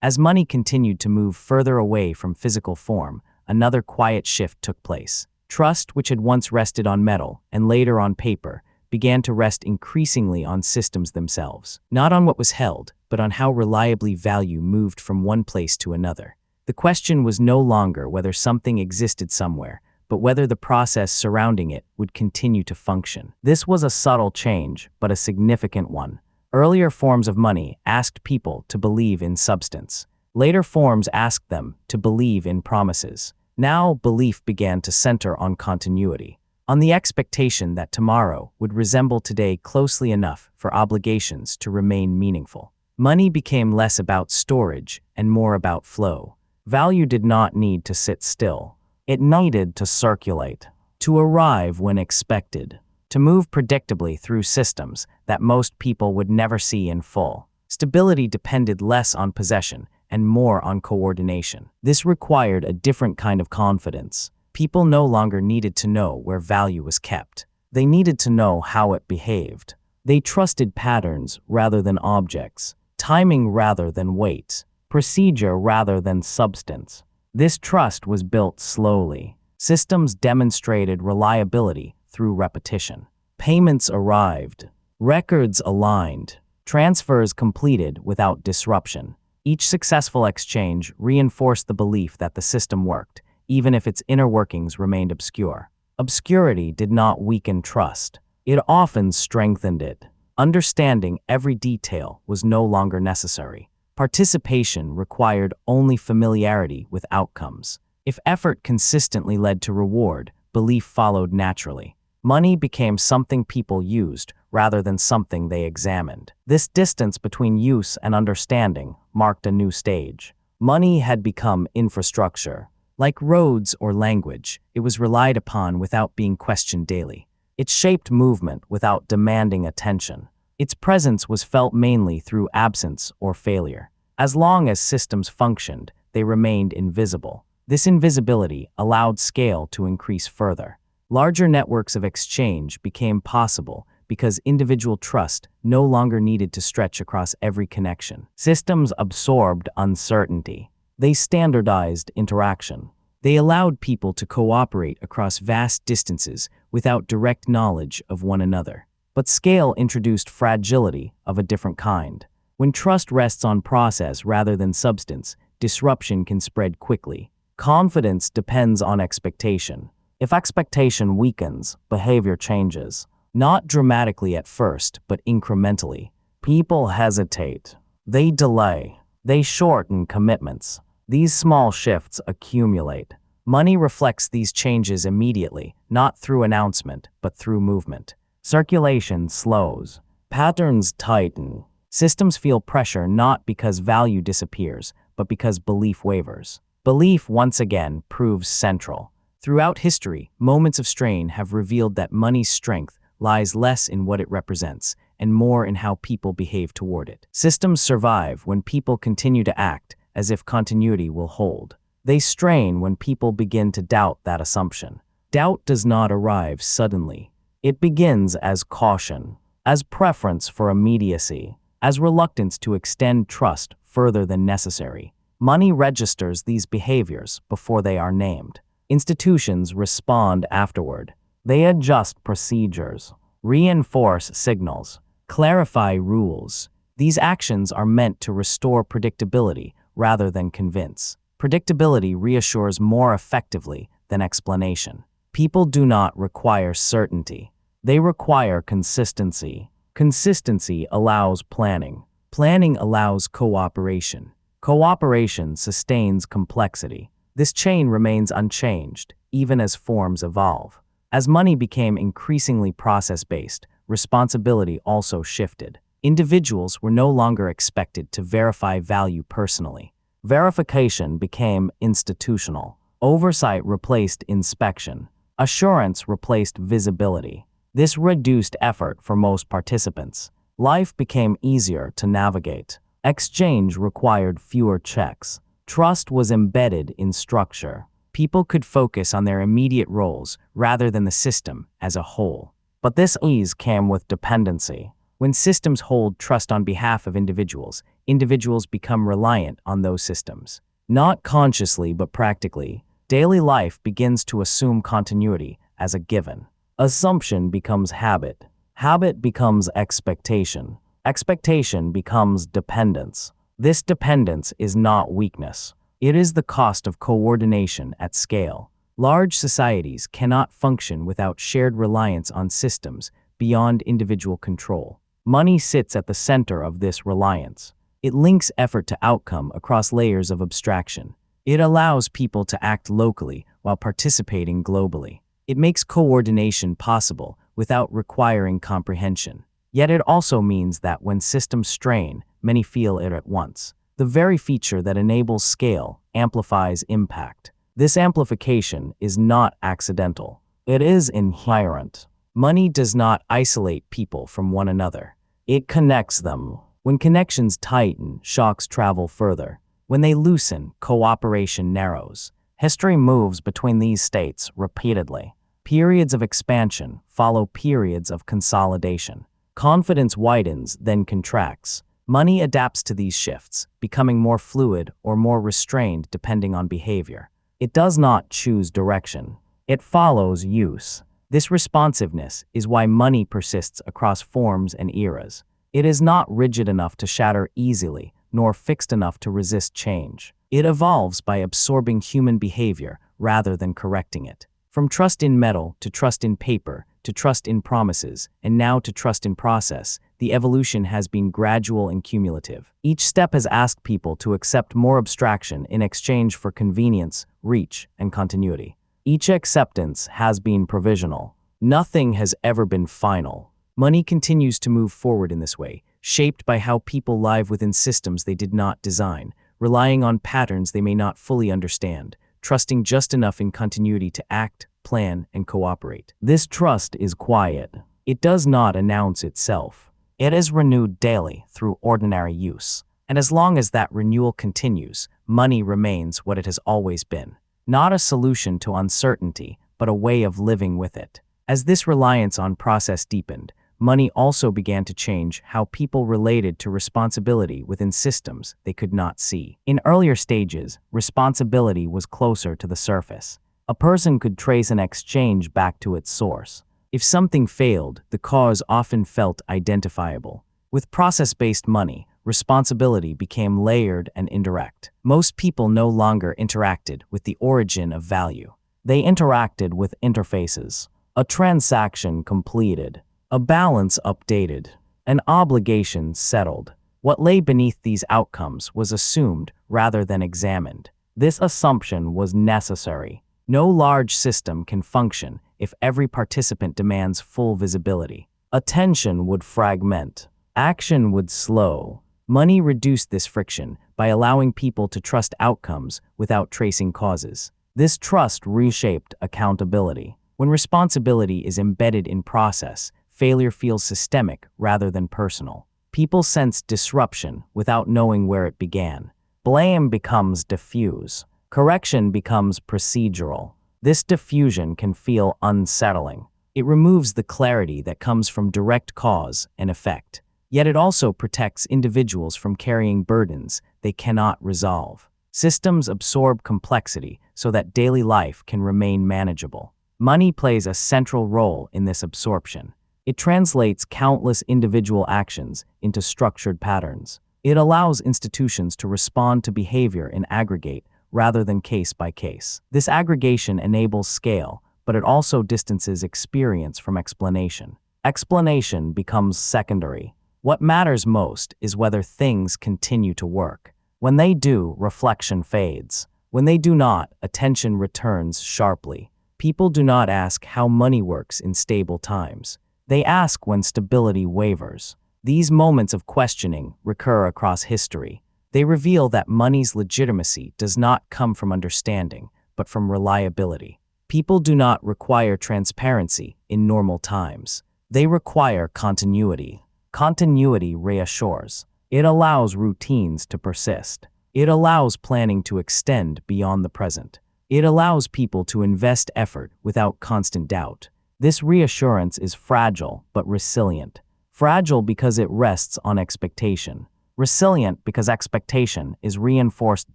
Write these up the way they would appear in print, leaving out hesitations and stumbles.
As money continued to move further away from physical form, another quiet shift took place. Trust, which had once rested on metal and later on paper, began to rest increasingly on systems themselves. Not on what was held, but on how reliably value moved from one place to another. The question was no longer whether something existed somewhere, but whether the process surrounding it would continue to function. This was a subtle change, but a significant one. Earlier forms of money asked people to believe in substance. Later forms asked them to believe in promises. Now, belief began to center on continuity, on the expectation that tomorrow would resemble today closely enough for obligations to remain meaningful. Money became less about storage and more about flow. Value did not need to sit still. It needed to circulate, to arrive when expected, to move predictably through systems that most people would never see in full. Stability depended less on possession and more on coordination. This required a different kind of confidence. People no longer needed to know where value was kept. They needed to know how it behaved. They trusted patterns rather than objects, timing rather than weight, procedure rather than substance. This trust was built slowly. Systems demonstrated reliability through repetition. Payments arrived, records aligned, transfers completed without disruption. Each successful exchange reinforced the belief that the system worked, even if its inner workings remained obscure. Obscurity did not weaken trust. It often strengthened it. Understanding every detail was no longer necessary. Participation required only familiarity with outcomes. If effort consistently led to reward, belief followed naturally. Money became something people used rather than something they examined. This distance between use and understanding marked a new stage. Money had become infrastructure. Like roads or language, it was relied upon without being questioned daily. It shaped movement without demanding attention. Its presence was felt mainly through absence or failure. As long as systems functioned, they remained invisible. This invisibility allowed scale to increase further. Larger networks of exchange became possible because individual trust no longer needed to stretch across every connection. Systems absorbed uncertainty. They standardized interaction. They allowed people to cooperate across vast distances without direct knowledge of one another. But scale introduced fragility of a different kind. When trust rests on process rather than substance, disruption can spread quickly. Confidence depends on expectation. If expectation weakens, behavior changes. Not dramatically at first, but incrementally. People hesitate. They delay. They shorten commitments. These small shifts accumulate. Money reflects these changes immediately, not through announcement, but through movement. Circulation slows. Patterns tighten. Systems feel pressure not because value disappears, but because belief wavers. Belief once again proves central. Throughout history, moments of strain have revealed that money's strength lies less in what it represents and more in how people behave toward it. Systems survive when people continue to act as if continuity will hold. They strain when people begin to doubt that assumption. Doubt does not arrive suddenly. It begins as caution, as preference for immediacy, as reluctance to extend trust further than necessary. Money registers these behaviors before they are named. Institutions respond afterward. They adjust procedures, reinforce signals, clarify rules. These actions are meant to restore predictability rather than convince. Predictability reassures more effectively than explanation. People do not require certainty. They require consistency. Consistency allows planning. Planning allows cooperation. Cooperation sustains complexity. This chain remains unchanged, even as forms evolve. As money became increasingly process-based, responsibility also shifted. Individuals were no longer expected to verify value personally. Verification became institutional. Oversight replaced inspection. Assurance replaced visibility. This reduced effort for most participants. Life became easier to navigate. Exchange required fewer checks. Trust was embedded in structure. People could focus on their immediate roles rather than the system as a whole. But this ease came with dependency. When systems hold trust on behalf of individuals, individuals become reliant on those systems. Not consciously but practically, daily life begins to assume continuity as a given. Assumption becomes habit. Habit becomes expectation. Expectation becomes dependence. This dependence is not weakness. It is the cost of coordination at scale. Large societies cannot function without shared reliance on systems beyond individual control. Money sits at the center of this reliance. It links effort to outcome across layers of abstraction. It allows people to act locally while participating globally. It makes coordination possible without requiring comprehension. Yet it also means that when systems strain, many feel it at once. The very feature that enables scale amplifies impact. This amplification is not accidental. It is inherent. Money does not isolate people from one another. It connects them. When connections tighten, shocks travel further. When they loosen, cooperation narrows. History moves between these states repeatedly. Periods of expansion follow periods of consolidation. Confidence widens, then contracts. Money adapts to these shifts, becoming more fluid or more restrained depending on behavior. It does not choose direction. It follows use. This responsiveness is why money persists across forms and eras. It is not rigid enough to shatter easily, nor fixed enough to resist change. It evolves by absorbing human behavior rather than correcting it. From trust in metal to trust in paper to trust in promises, and now to trust in process, the evolution has been gradual and cumulative. Each step has asked people to accept more abstraction in exchange for convenience, reach, and continuity. Each acceptance has been provisional. Nothing has ever been final. Money continues to move forward in this way, shaped by how people live within systems they did not design, relying on patterns they may not fully understand, trusting just enough in continuity to act, plan, and cooperate. This trust is quiet. It does not announce itself. It is renewed daily through ordinary use. And as long as that renewal continues, money remains what it has always been. Not a solution to uncertainty, but a way of living with it. As this reliance on process deepened, money also began to change how people related to responsibility within systems they could not see. In earlier stages, responsibility was closer to the surface. A person could trace an exchange back to its source. If something failed, the cause often felt identifiable. With process-based money, responsibility became layered and indirect. Most people no longer interacted with the origin of value. They interacted with interfaces. A transaction completed. A balance updated. An obligation settled. What lay beneath these outcomes was assumed rather than examined. This assumption was necessary. No large system can function if every participant demands full visibility. Attention would fragment. Action would slow. Money reduced this friction by allowing people to trust outcomes without tracing causes. This trust reshaped accountability. When responsibility is embedded in process, failure feels systemic rather than personal. People sense disruption without knowing where it began. Blame becomes diffuse. Correction becomes procedural. This diffusion can feel unsettling. It removes the clarity that comes from direct cause and effect. Yet it also protects individuals from carrying burdens they cannot resolve. Systems absorb complexity so that daily life can remain manageable. Money plays a central role in this absorption. It translates countless individual actions into structured patterns. It allows institutions to respond to behavior in aggregate rather than case by case. This aggregation enables scale, but it also distances experience from explanation. Explanation becomes secondary. What matters most is whether things continue to work. When they do, reflection fades. When they do not, attention returns sharply. People do not ask how money works in stable times. They ask when stability wavers. These moments of questioning recur across history. They reveal that money's legitimacy does not come from understanding, but from reliability. People do not require transparency in normal times. They require continuity. Continuity reassures. It allows routines to persist. It allows planning to extend beyond the present. It allows people to invest effort without constant doubt. This reassurance is fragile but resilient. Fragile because it rests on expectation. Resilient because expectation is reinforced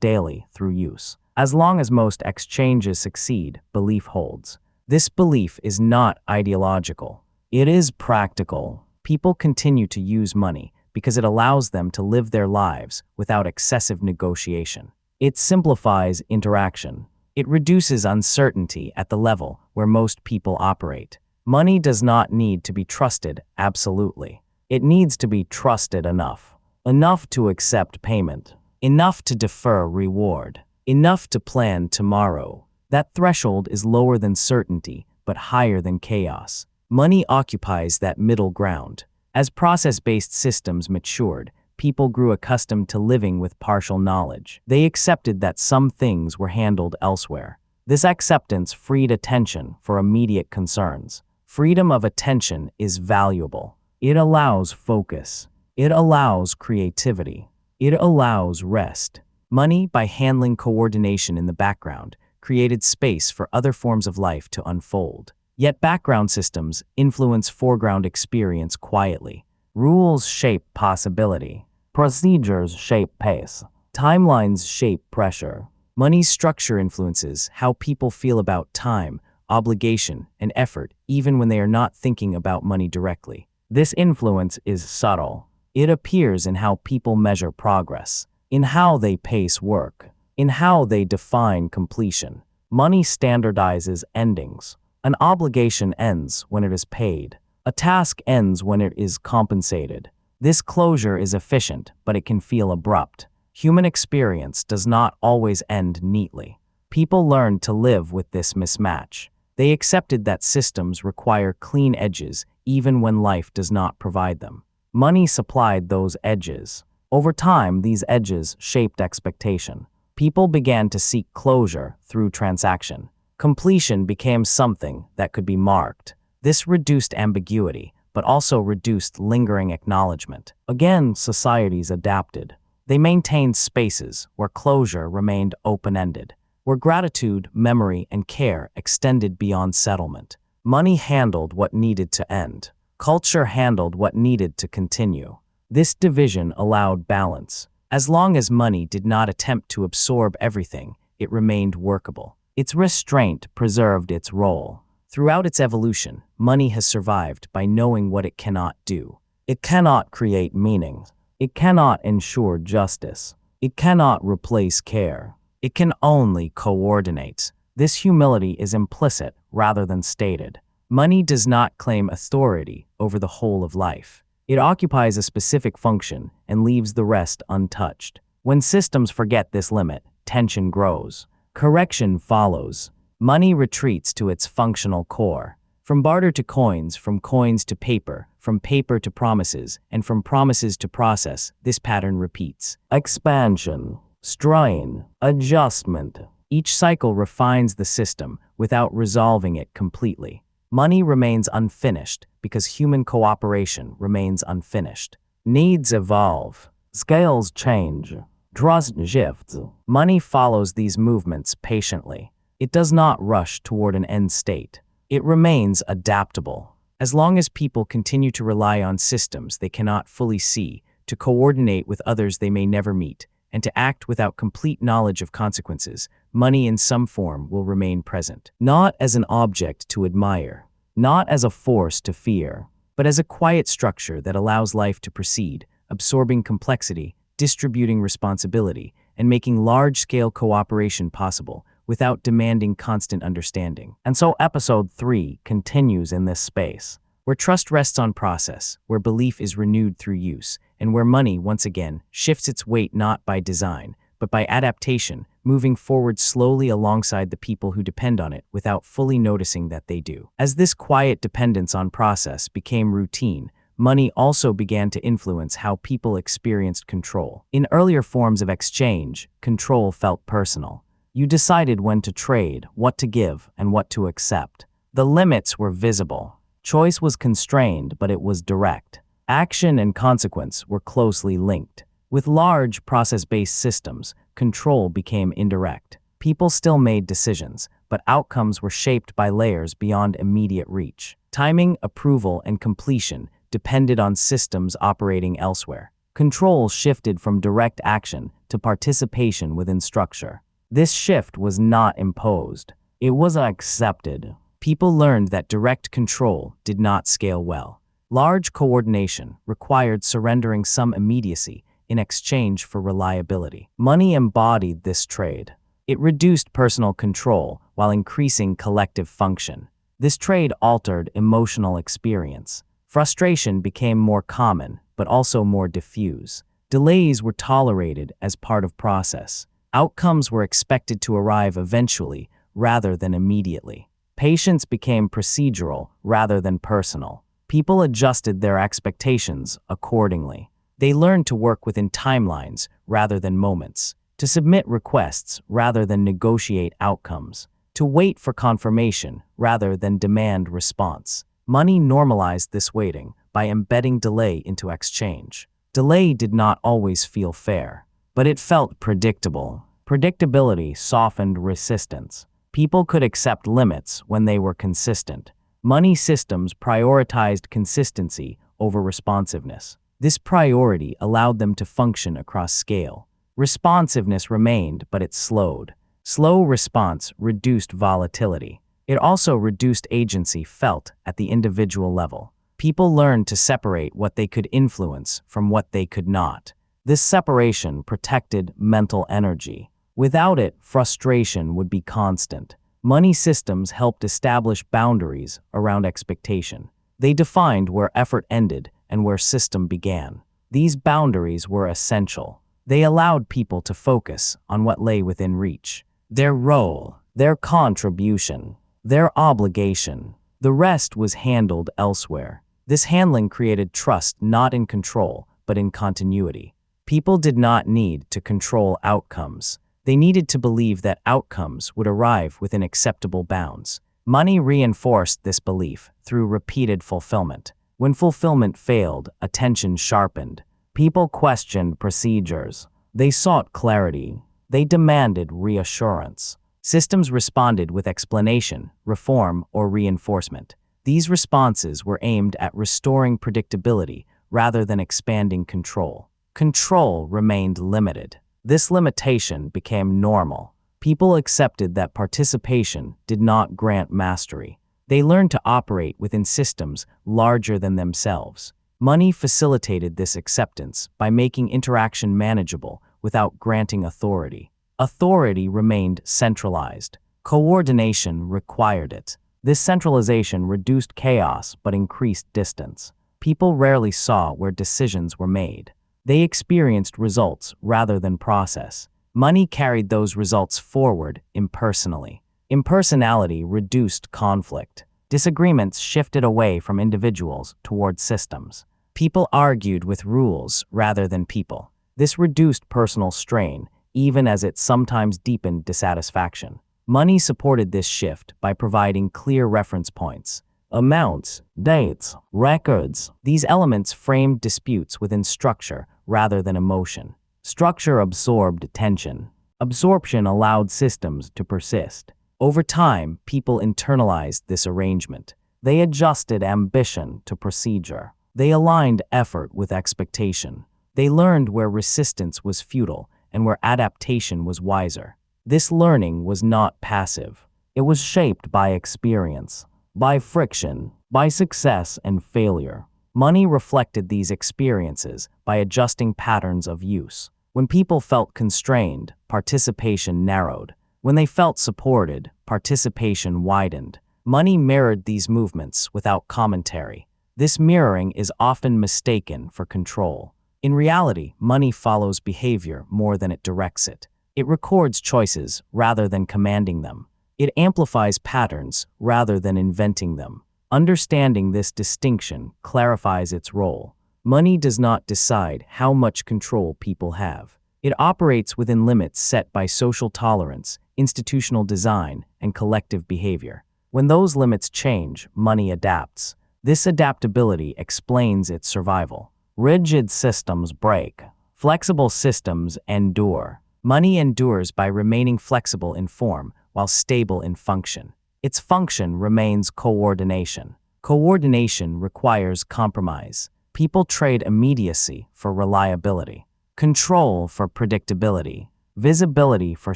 daily through use. As long as most exchanges succeed, belief holds. This belief is not ideological. It is practical. People continue to use money because it allows them to live their lives without excessive negotiation. It simplifies interaction. It reduces uncertainty at the level where most people operate. Money does not need to be trusted absolutely. It needs to be trusted enough. Enough to accept payment. Enough to defer reward. Enough to plan tomorrow. That threshold is lower than certainty, but higher than chaos. Money occupies that middle ground. As process-based systems matured, people grew accustomed to living with partial knowledge. They accepted that some things were handled elsewhere. This acceptance freed attention for immediate concerns. Freedom of attention is valuable. It allows focus. It allows creativity. It allows rest. Money, by handling coordination in the background, created space for other forms of life to unfold. Yet background systems influence foreground experience quietly. Rules shape possibility. Procedures shape pace. Timelines shape pressure. Money's structure influences how people feel about time, obligation, and effort, even when they are not thinking about money directly. This influence is subtle. It appears in how people measure progress, in how they pace work, in how they define completion. Money standardizes endings. An obligation ends when it is paid. A task ends when it is compensated. This closure is efficient, but it can feel abrupt. Human experience does not always end neatly. People learned to live with this mismatch. They accepted that systems require clean edges even when life does not provide them. Money supplied those edges. Over time, these edges shaped expectation. People began to seek closure through transaction. Completion became something that could be marked. This reduced ambiguity, but also reduced lingering acknowledgement. Again, societies adapted. They maintained spaces where closure remained open-ended, where gratitude, memory, and care extended beyond settlement. Money handled what needed to end. Culture handled what needed to continue. This division allowed balance. As long as money did not attempt to absorb everything, it remained workable. Its restraint preserved its role. Throughout its evolution, money has survived by knowing what it cannot do. It cannot create meaning. It cannot ensure justice. It cannot replace care. It can only coordinate. This humility is implicit rather than stated. Money does not claim authority over the whole of life. It occupies a specific function and leaves the rest untouched. When systems forget this limit, tension grows. Correction follows. Money retreats to its functional core. From barter to coins, from coins to paper, from paper to promises, and from promises to process, this pattern repeats. Expansion, strain, adjustment. Each cycle refines the system without resolving it completely. Money remains unfinished because human cooperation remains unfinished. Needs evolve. Scales change. Trust shifts. Money follows these movements patiently. It does not rush toward an end state. It remains adaptable. As long as people continue to rely on systems they cannot fully see, to coordinate with others they may never meet, and to act without complete knowledge of consequences, money in some form will remain present. Not as an object to admire, not as a force to fear, but as a quiet structure that allows life to proceed, absorbing complexity, distributing responsibility, and making large-scale cooperation possible without demanding constant understanding. And so episode 3 continues in this space, where trust rests on process, where belief is renewed through use, and where money, once again, shifts its weight not by design, but by adaptation, moving forward slowly alongside the people who depend on it without fully noticing that they do. As this quiet dependence on process became routine, money also began to influence how people experienced control. In earlier forms of exchange, control felt personal. You decided when to trade, what to give, and what to accept. The limits were visible. Choice was constrained, but it was direct. Action and consequence were closely linked. With large process-based systems, control became indirect. People still made decisions, but outcomes were shaped by layers beyond immediate reach. Timing, approval, and completion depended on systems operating elsewhere. Control shifted from direct action to participation within structure. This shift was not imposed. It was accepted. People learned that direct control did not scale well. Large coordination required surrendering some immediacy in exchange for reliability. Money embodied this trade. It reduced personal control while increasing collective function. This trade altered emotional experience. Frustration became more common, but also more diffuse. Delays were tolerated as part of process. Outcomes were expected to arrive eventually rather than immediately. Patience became procedural rather than personal. People adjusted their expectations accordingly. They learned to work within timelines rather than moments, to submit requests rather than negotiate outcomes, to wait for confirmation rather than demand response. Money normalized this waiting by embedding delay into exchange. Delay did not always feel fair, but it felt predictable. Predictability softened resistance. People could accept limits when they were consistent. Money systems prioritized consistency over responsiveness. This priority allowed them to function across scale. Responsiveness remained, but it slowed. Slow response reduced volatility. It also reduced agency felt at the individual level. People learned to separate what they could influence from what they could not. This separation protected mental energy. Without it, frustration would be constant. Money systems helped establish boundaries around expectation. They defined where effort ended and where system began. These boundaries were essential. They allowed people to focus on what lay within reach. Their role, their contribution, their obligation. The rest was handled elsewhere. This handling created trust not in control, but in continuity. People did not need to control outcomes. They needed to believe that outcomes would arrive within acceptable bounds. Money reinforced this belief through repeated fulfillment. When fulfillment failed, attention sharpened. People questioned procedures. They sought clarity. They demanded reassurance. Systems responded with explanation, reform, or reinforcement. These responses were aimed at restoring predictability rather than expanding control. Control remained limited. This limitation became normal. People accepted that participation did not grant mastery. They learned to operate within systems larger than themselves. Money facilitated this acceptance by making interaction manageable without granting authority. Authority remained centralized. Coordination required it. This centralization reduced chaos but increased distance. People rarely saw where decisions were made. They experienced results rather than process. Money carried those results forward impersonally. Impersonality reduced conflict. Disagreements shifted away from individuals toward systems. People argued with rules rather than people. This reduced personal strain, even as it sometimes deepened dissatisfaction. Money supported this shift by providing clear reference points. Amounts, dates, records. These elements framed disputes within structure rather than emotion. Structure absorbed tension. Absorption allowed systems to persist. Over time, people internalized this arrangement. They adjusted ambition to procedure. They aligned effort with expectation. They learned where resistance was futile and where adaptation was wiser. This learning was not passive. It was shaped by experience, by friction, by success and failure. Money reflected these experiences by adjusting patterns of use. When people felt constrained, participation narrowed. When they felt supported, participation widened. Money mirrored these movements without commentary. This mirroring is often mistaken for control. In reality, money follows behavior more than it directs it. It records choices rather than commanding them. It amplifies patterns rather than inventing them. Understanding this distinction clarifies its role. Money does not decide how much control people have. It operates within limits set by social tolerance, institutional design, and collective behavior. When those limits change, money adapts. This adaptability explains its survival. Rigid systems break. Flexible systems endure. Money endures by remaining flexible in form while stable in function. Its function remains coordination. Coordination requires compromise. People trade immediacy for reliability, control for predictability, visibility for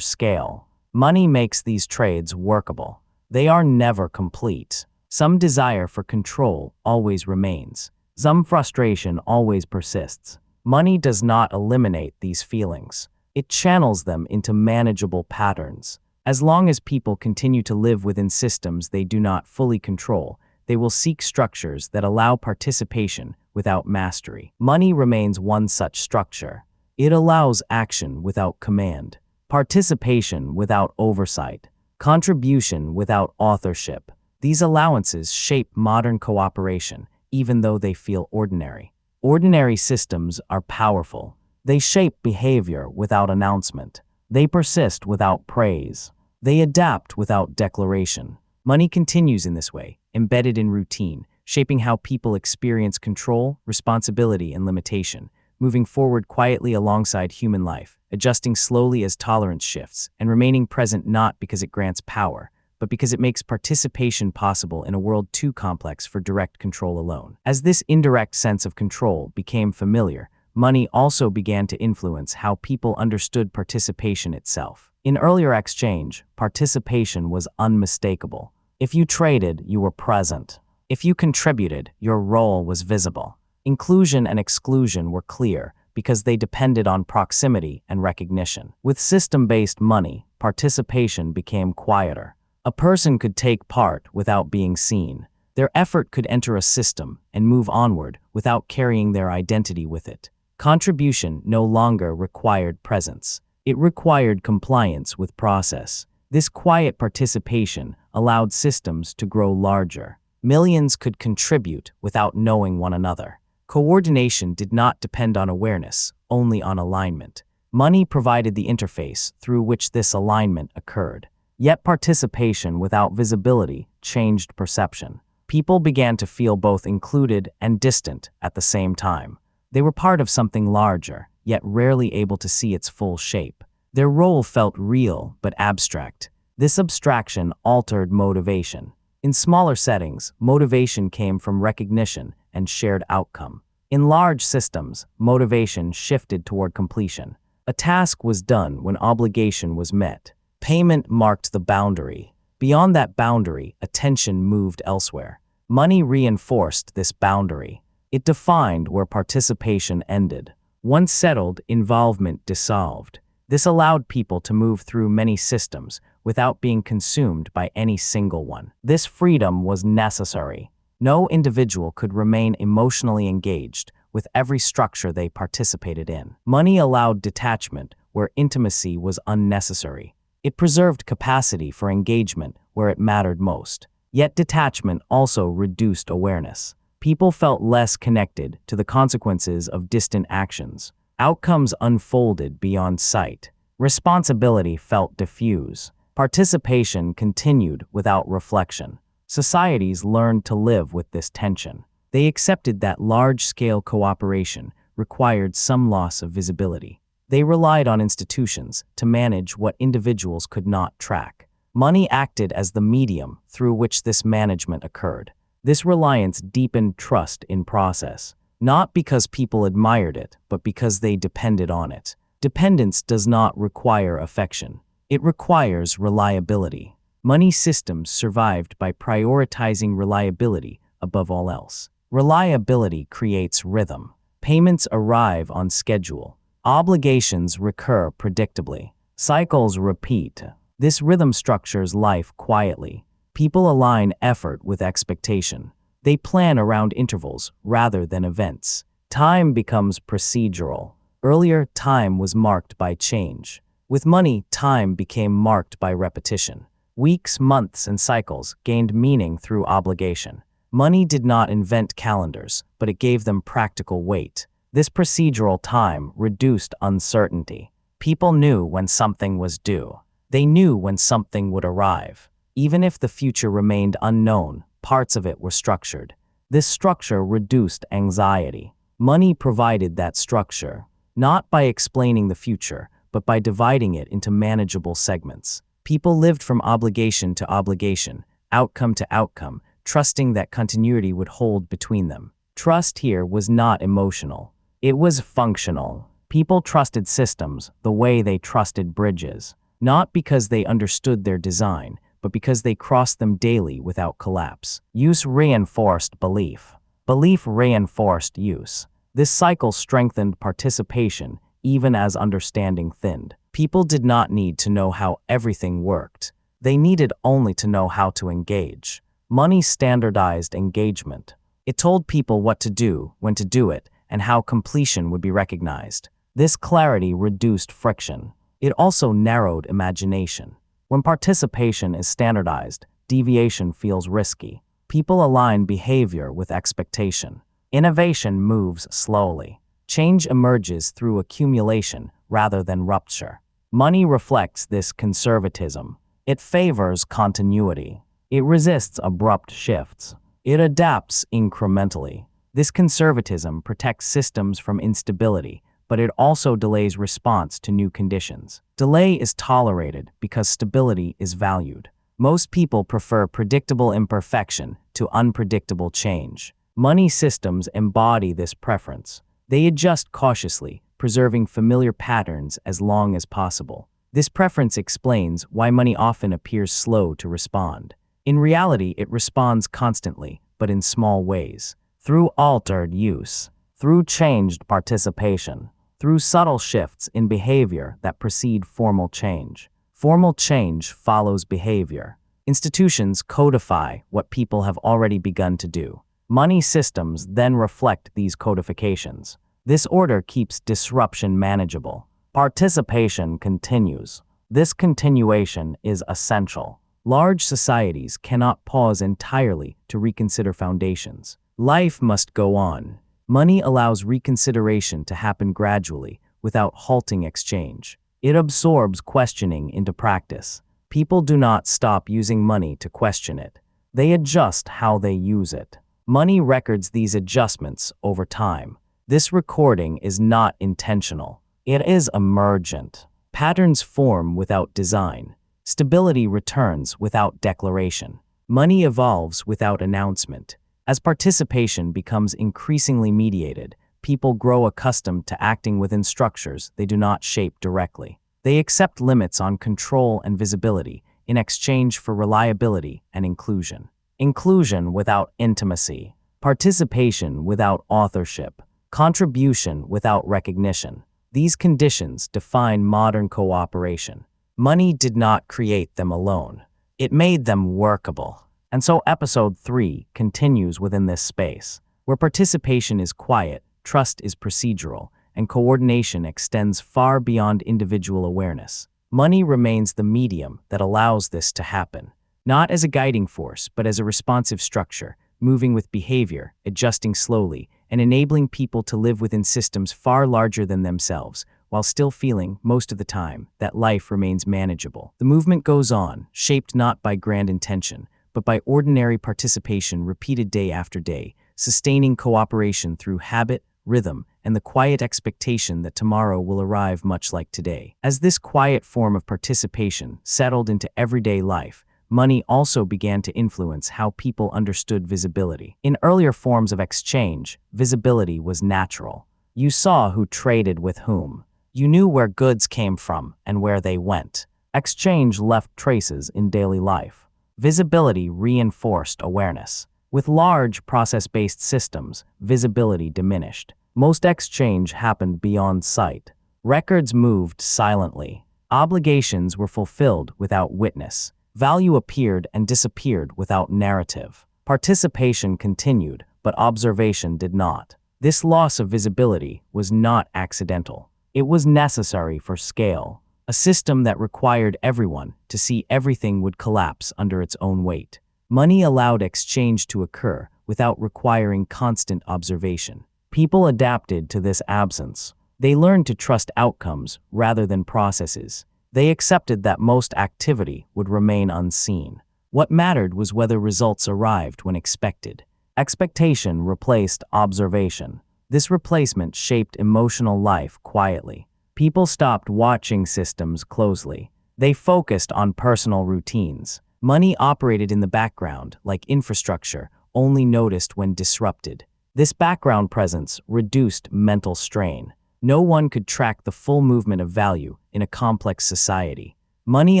scale. Money makes these trades workable. They are never complete. Some desire for control always remains. Some frustration always persists. Money does not eliminate these feelings. It channels them into manageable patterns. As long as people continue to live within systems they do not fully control, they will seek structures that allow participation without mastery. Money remains one such structure. It allows action without command, participation without oversight, contribution without authorship. These allowances shape modern cooperation, even though they feel ordinary. Ordinary systems are powerful. They shape behavior without announcement. They persist without praise. They adapt without declaration. Money continues in this way, embedded in routine, shaping how people experience control, responsibility, and limitation, moving forward quietly alongside human life, adjusting slowly as tolerance shifts, and remaining present not because it grants power, but because it makes participation possible in a world too complex for direct control alone. As this indirect sense of control became familiar, money also began to influence how people understood participation itself. In earlier exchange, participation was unmistakable. If you traded, you were present. If you contributed, your role was visible. Inclusion and exclusion were clear because they depended on proximity and recognition. With system-based money, participation became quieter. A person could take part without being seen. Their effort could enter a system and move onward without carrying their identity with it. Contribution no longer required presence. It required compliance with process. This quiet participation allowed systems to grow larger. Millions could contribute without knowing one another. Coordination did not depend on awareness, only on alignment. Money provided the interface through which this alignment occurred. Yet participation without visibility changed perception. People began to feel both included and distant at the same time. They were part of something larger, yet rarely able to see its full shape. Their role felt real but abstract. This abstraction altered motivation. In smaller settings, motivation came from recognition and shared outcome. In large systems, motivation shifted toward completion. A task was done when obligation was met. Payment marked the boundary. Beyond that boundary, attention moved elsewhere. Money reinforced this boundary. It defined where participation ended. Once settled, involvement dissolved. This allowed people to move through many systems without being consumed by any single one. This freedom was necessary. No individual could remain emotionally engaged with every structure they participated in. Money allowed detachment where intimacy was unnecessary. It preserved capacity for engagement where it mattered most. Yet detachment also reduced awareness. People felt less connected to the consequences of distant actions. Outcomes unfolded beyond sight. Responsibility felt diffuse. Participation continued without reflection. Societies learned to live with this tension. They accepted that large-scale cooperation required some loss of visibility. They relied on institutions to manage what individuals could not track. Money acted as the medium through which this management occurred. This reliance deepened trust in process, not because people admired it, but because they depended on it. Dependence does not require affection. It requires reliability. Money systems survived by prioritizing reliability above all else. Reliability creates rhythm. Payments arrive on schedule. Obligations recur predictably. Cycles repeat. This rhythm structures life quietly. People align effort with expectation. They plan around intervals rather than events. Time becomes procedural. Earlier, time was marked by change. With money, time became marked by repetition. Weeks, months, and cycles gained meaning through obligation. Money did not invent calendars, but it gave them practical weight. This procedural time reduced uncertainty. People knew when something was due. They knew when something would arrive. Even if the future remained unknown, parts of it were structured. This structure reduced anxiety. Money provided that structure, not by explaining the future, but by dividing it into manageable segments. People lived from obligation to obligation, outcome to outcome, trusting that continuity would hold between them. Trust here was not emotional. It was functional. People trusted systems the way they trusted bridges, not because they understood their design, but because they crossed them daily without collapse. Use reinforced belief. Belief reinforced use. This cycle strengthened participation even as understanding thinned. People did not need to know how everything worked. They needed only to know how to engage. Money standardized engagement. It told people what to do, when to do it, and how completion would be recognized. This clarity reduced friction. It also narrowed imagination. When participation is standardized, deviation feels risky. People align behavior with expectation. Innovation moves slowly. Change emerges through accumulation rather than rupture. Money reflects this conservatism. It favors continuity. It resists abrupt shifts. It adapts incrementally. This conservatism protects systems from instability, but it also delays response to new conditions. Delay is tolerated because stability is valued. Most people prefer predictable imperfection to unpredictable change. Money systems embody this preference. They adjust cautiously, preserving familiar patterns as long as possible. This preference explains why money often appears slow to respond. In reality, it responds constantly, but in small ways. Through altered use, through changed participation, through subtle shifts in behavior that precede formal change. Formal change follows behavior. Institutions codify what people have already begun to do. Money systems then reflect these codifications. This order keeps disruption manageable. Participation continues. This continuation is essential. Large societies cannot pause entirely to reconsider foundations. Life must go on. Money allows reconsideration to happen gradually, without halting exchange. It absorbs questioning into practice. People do not stop using money to question it. They adjust how they use it. Money records these adjustments over time. This recording is not intentional. It is emergent. Patterns form without design. Stability returns without declaration. Money evolves without announcement. As participation becomes increasingly mediated, people grow accustomed to acting within structures they do not shape directly. They accept limits on control and visibility in exchange for reliability and inclusion. Inclusion without intimacy. Participation without authorship. Contribution without recognition. These conditions define modern cooperation. Money did not create them alone. It made them workable. And so Episode 3 continues within this space, where participation is quiet, trust is procedural, and coordination extends far beyond individual awareness. Money remains the medium that allows this to happen, not as a guiding force, but as a responsive structure, moving with behavior, adjusting slowly, and enabling people to live within systems far larger than themselves, while still feeling, most of the time, that life remains manageable. The movement goes on, shaped not by grand intention, but by ordinary participation repeated day after day, sustaining cooperation through habit, rhythm, and the quiet expectation that tomorrow will arrive much like today. As this quiet form of participation settled into everyday life, money also began to influence how people understood visibility. In earlier forms of exchange, visibility was natural. You saw who traded with whom. You knew where goods came from and where they went. Exchange left traces in daily life. Visibility reinforced awareness. With large process-based systems, visibility diminished. Most exchange happened beyond sight. Records moved silently. Obligations were fulfilled without witness. Value appeared and disappeared without narrative. Participation continued, but observation did not. This loss of visibility was not accidental. It was necessary for scale. A system that required everyone to see everything would collapse under its own weight. Money allowed exchange to occur without requiring constant observation. People adapted to this absence. They learned to trust outcomes rather than processes. They accepted that most activity would remain unseen. What mattered was whether results arrived when expected. Expectation replaced observation. This replacement shaped emotional life quietly. People stopped watching systems closely. They focused on personal routines. Money operated in the background, like infrastructure, only noticed when disrupted. This background presence reduced mental strain. No one could track the full movement of value in a complex society. Money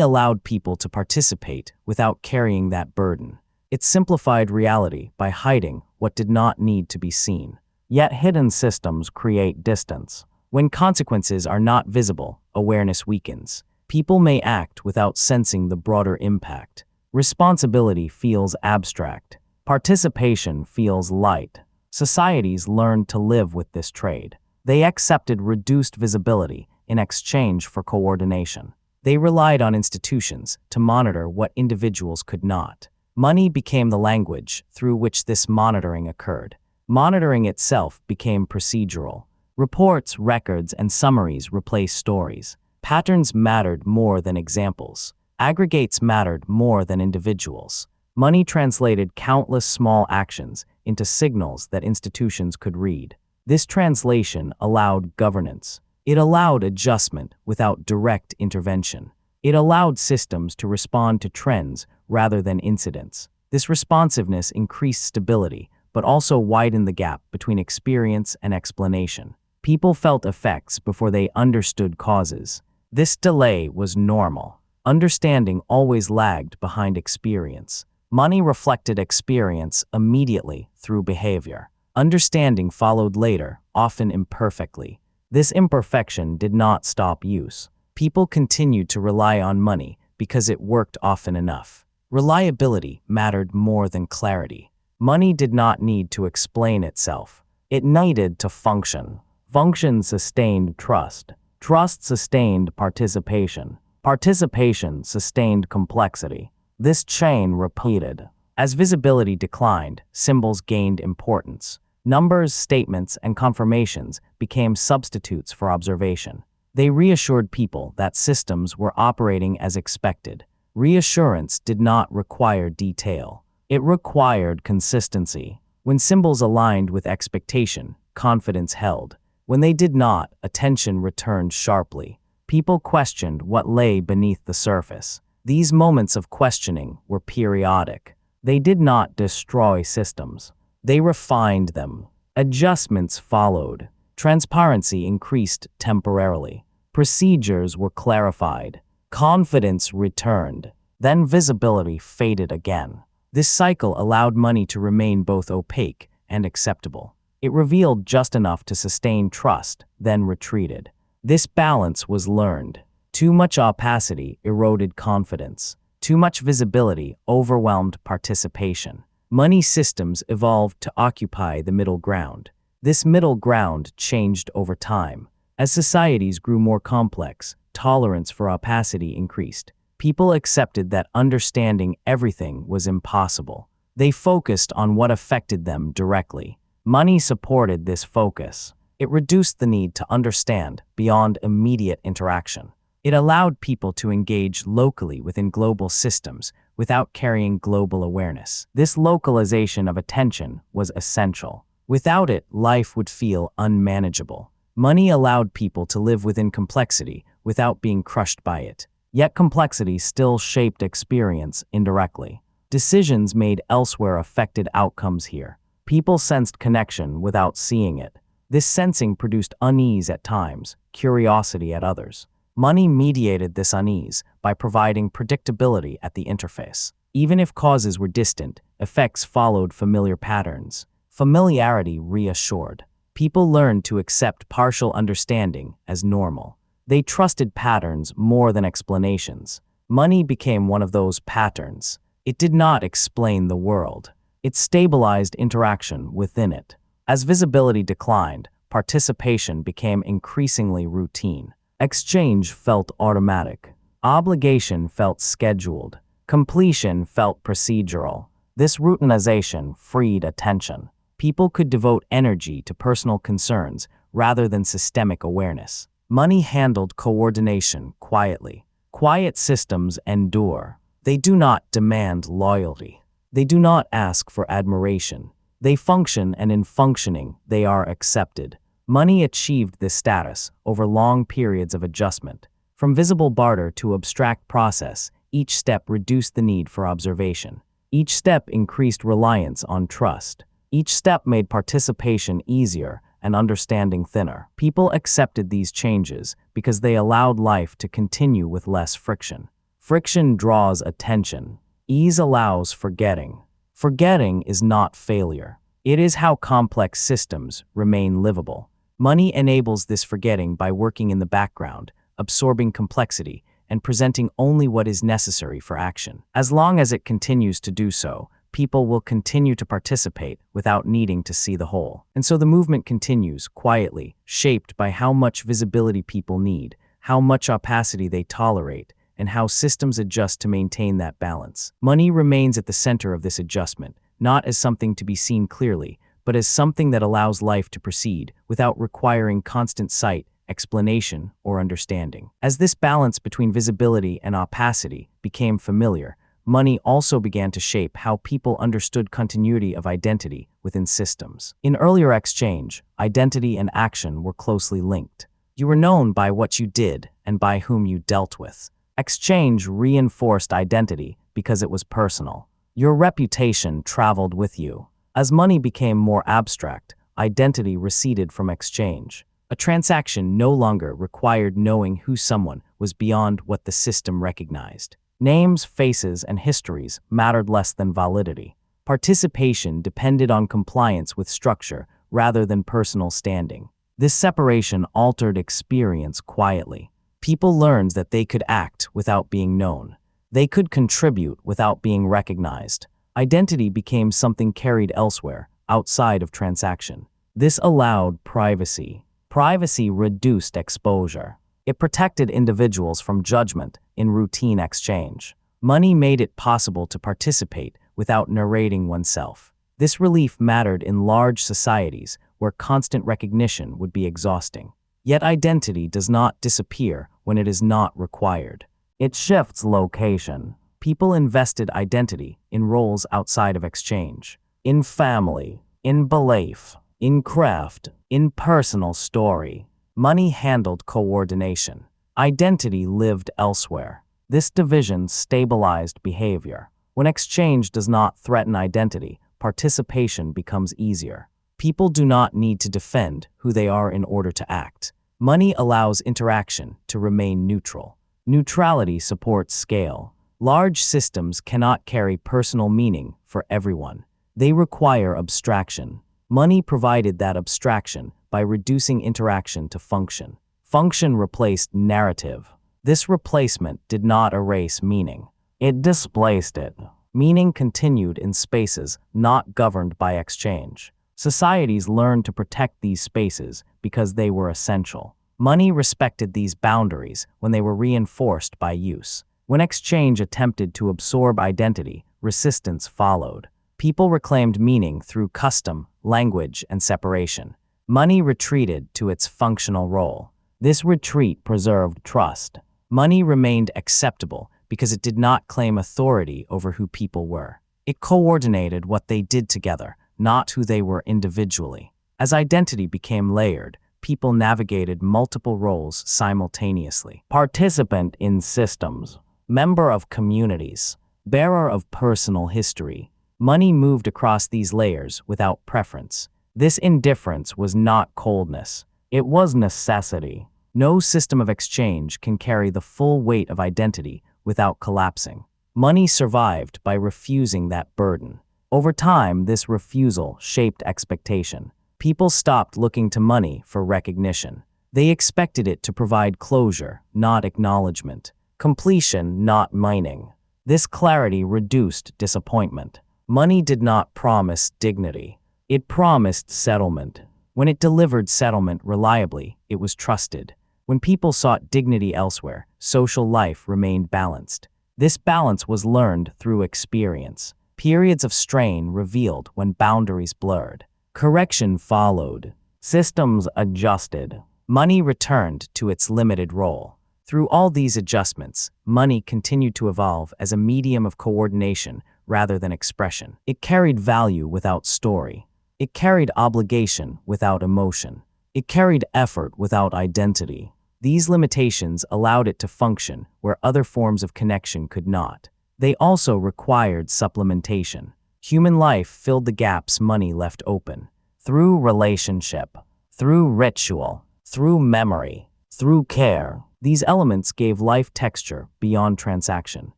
allowed people to participate without carrying that burden. It simplified reality by hiding what did not need to be seen. Yet hidden systems create distance. When consequences are not visible, awareness weakens. People may act without sensing the broader impact. Responsibility feels abstract. Participation feels light. Societies learned to live with this trade. They accepted reduced visibility in exchange for coordination. They relied on institutions to monitor what individuals could not. Money became the language through which this monitoring occurred. Monitoring itself became procedural. Reports, records, and summaries replaced stories. Patterns mattered more than examples. Aggregates mattered more than individuals. Money translated countless small actions into signals that institutions could read. This translation allowed governance. It allowed adjustment without direct intervention. It allowed systems to respond to trends rather than incidents. This responsiveness increased stability, but also widened the gap between experience and explanation. People felt effects before they understood causes. This delay was normal. Understanding always lagged behind experience. Money reflected experience immediately through behavior. Understanding followed later, often imperfectly. This imperfection did not stop use. People continued to rely on money because it worked often enough. Reliability mattered more than clarity. Money did not need to explain itself. It needed to function. Function sustained trust. Trust sustained participation. Participation sustained complexity. This chain repeated. As visibility declined, symbols gained importance. Numbers, statements, and confirmations became substitutes for observation. They reassured people that systems were operating as expected. Reassurance did not require detail. It required consistency. When symbols aligned with expectation, confidence held. When they did not, attention returned sharply. People questioned what lay beneath the surface. These moments of questioning were periodic. They did not destroy systems. They refined them. Adjustments followed. Transparency increased temporarily. Procedures were clarified. Confidence returned. Then visibility faded again. This cycle allowed money to remain both opaque and acceptable. It revealed just enough to sustain trust, then retreated. This balance was learned. Too much opacity eroded confidence. Too much visibility overwhelmed participation. Money systems evolved to occupy the middle ground. This middle ground changed over time. As societies grew more complex, tolerance for opacity increased. People accepted that understanding everything was impossible. They focused on what affected them directly. Money supported this focus. It reduced the need to understand beyond immediate interaction. It allowed people to engage locally within global systems without carrying global awareness. This localization of attention was essential. Without it, life would feel unmanageable. Money allowed people to live within complexity without being crushed by it. Yet complexity still shaped experience indirectly. Decisions made elsewhere affected outcomes here. People sensed connection without seeing it. This sensing produced unease at times, curiosity at others. Money mediated this unease by providing predictability at the interface. Even if causes were distant, effects followed familiar patterns. Familiarity reassured. People learned to accept partial understanding as normal. They trusted patterns more than explanations. Money became one of those patterns. It did not explain the world. It stabilized interaction within it. As visibility declined, participation became increasingly routine. Exchange felt automatic. Obligation felt scheduled. Completion felt procedural. This routinization freed attention. People could devote energy to personal concerns rather than systemic awareness. Money handled coordination quietly. Quiet systems endure. They do not demand loyalty. They do not ask for admiration. They function, and in functioning, they are accepted. Money achieved this status over long periods of adjustment. From visible barter to abstract process, each step reduced the need for observation. Each step increased reliance on trust. Each step made participation easier and understanding thinner. People accepted these changes because they allowed life to continue with less friction. Friction draws attention. Ease allows forgetting. Forgetting is not failure. It is how complex systems remain livable. Money enables this forgetting by working in the background, absorbing complexity, and presenting only what is necessary for action. As long as it continues to do so, people will continue to participate without needing to see the whole. And so the movement continues quietly, shaped by how much visibility people need, how much opacity they tolerate, and how systems adjust to maintain that balance. Money remains at the center of this adjustment, not as something to be seen clearly, but as something that allows life to proceed without requiring constant sight, explanation, or understanding. As this balance between visibility and opacity became familiar, money also began to shape how people understood continuity of identity within systems. In earlier exchange, identity and action were closely linked. You were known by what you did and by whom you dealt with. Exchange reinforced identity because it was personal. Your reputation traveled with you. As money became more abstract, identity receded from exchange. A transaction no longer required knowing who someone was beyond what the system recognized. Names, faces, and histories mattered less than validity. Participation depended on compliance with structure rather than personal standing. This separation altered experience quietly. People learned that they could act without being known. They could contribute without being recognized. Identity became something carried elsewhere, outside of transaction. This allowed privacy. Privacy reduced exposure. It protected individuals from judgment in routine exchange. Money made it possible to participate without narrating oneself. This relief mattered in large societies where constant recognition would be exhausting. Yet identity does not disappear when it is not required. It shifts location. People invested identity in roles outside of exchange. In family, in belief, in craft, in personal story. Money handled coordination. Identity lived elsewhere. This division stabilized behavior. When exchange does not threaten identity, participation becomes easier. People do not need to defend who they are in order to act. Money allows interaction to remain neutral. Neutrality supports scale. Large systems cannot carry personal meaning for everyone. They require abstraction. Money provided that abstraction by reducing interaction to function. Function replaced narrative. This replacement did not erase meaning. It displaced it. Meaning continued in spaces not governed by exchange. Societies learned to protect these spaces because they were essential. Money respected these boundaries when they were reinforced by use. When exchange attempted to absorb identity, resistance followed. People reclaimed meaning through custom, language, and separation. Money retreated to its functional role. This retreat preserved trust. Money remained acceptable because it did not claim authority over who people were. It coordinated what they did together, not who they were individually. As identity became layered, people navigated multiple roles simultaneously. Participant in systems, member of communities, bearer of personal history. Money moved across these layers without preference. This indifference was not coldness. It was necessity. No system of exchange can carry the full weight of identity without collapsing. Money survived by refusing that burden. Over time, this refusal shaped expectation. People stopped looking to money for recognition. They expected it to provide closure, not acknowledgement. Completion, not mining. This clarity reduced disappointment. Money did not promise dignity. It promised settlement. When it delivered settlement reliably, it was trusted. When people sought dignity elsewhere, social life remained balanced. This balance was learned through experience. Periods of strain revealed when boundaries blurred. Correction followed. Systems adjusted. Money returned to its limited role. Through all these adjustments, money continued to evolve as a medium of coordination rather than expression. It carried value without story. It carried obligation without emotion. It carried effort without identity. These limitations allowed it to function where other forms of connection could not. They also required supplementation. Human life filled the gaps money left open. Through relationship, through ritual, through memory, through care, these elements gave life texture beyond transaction.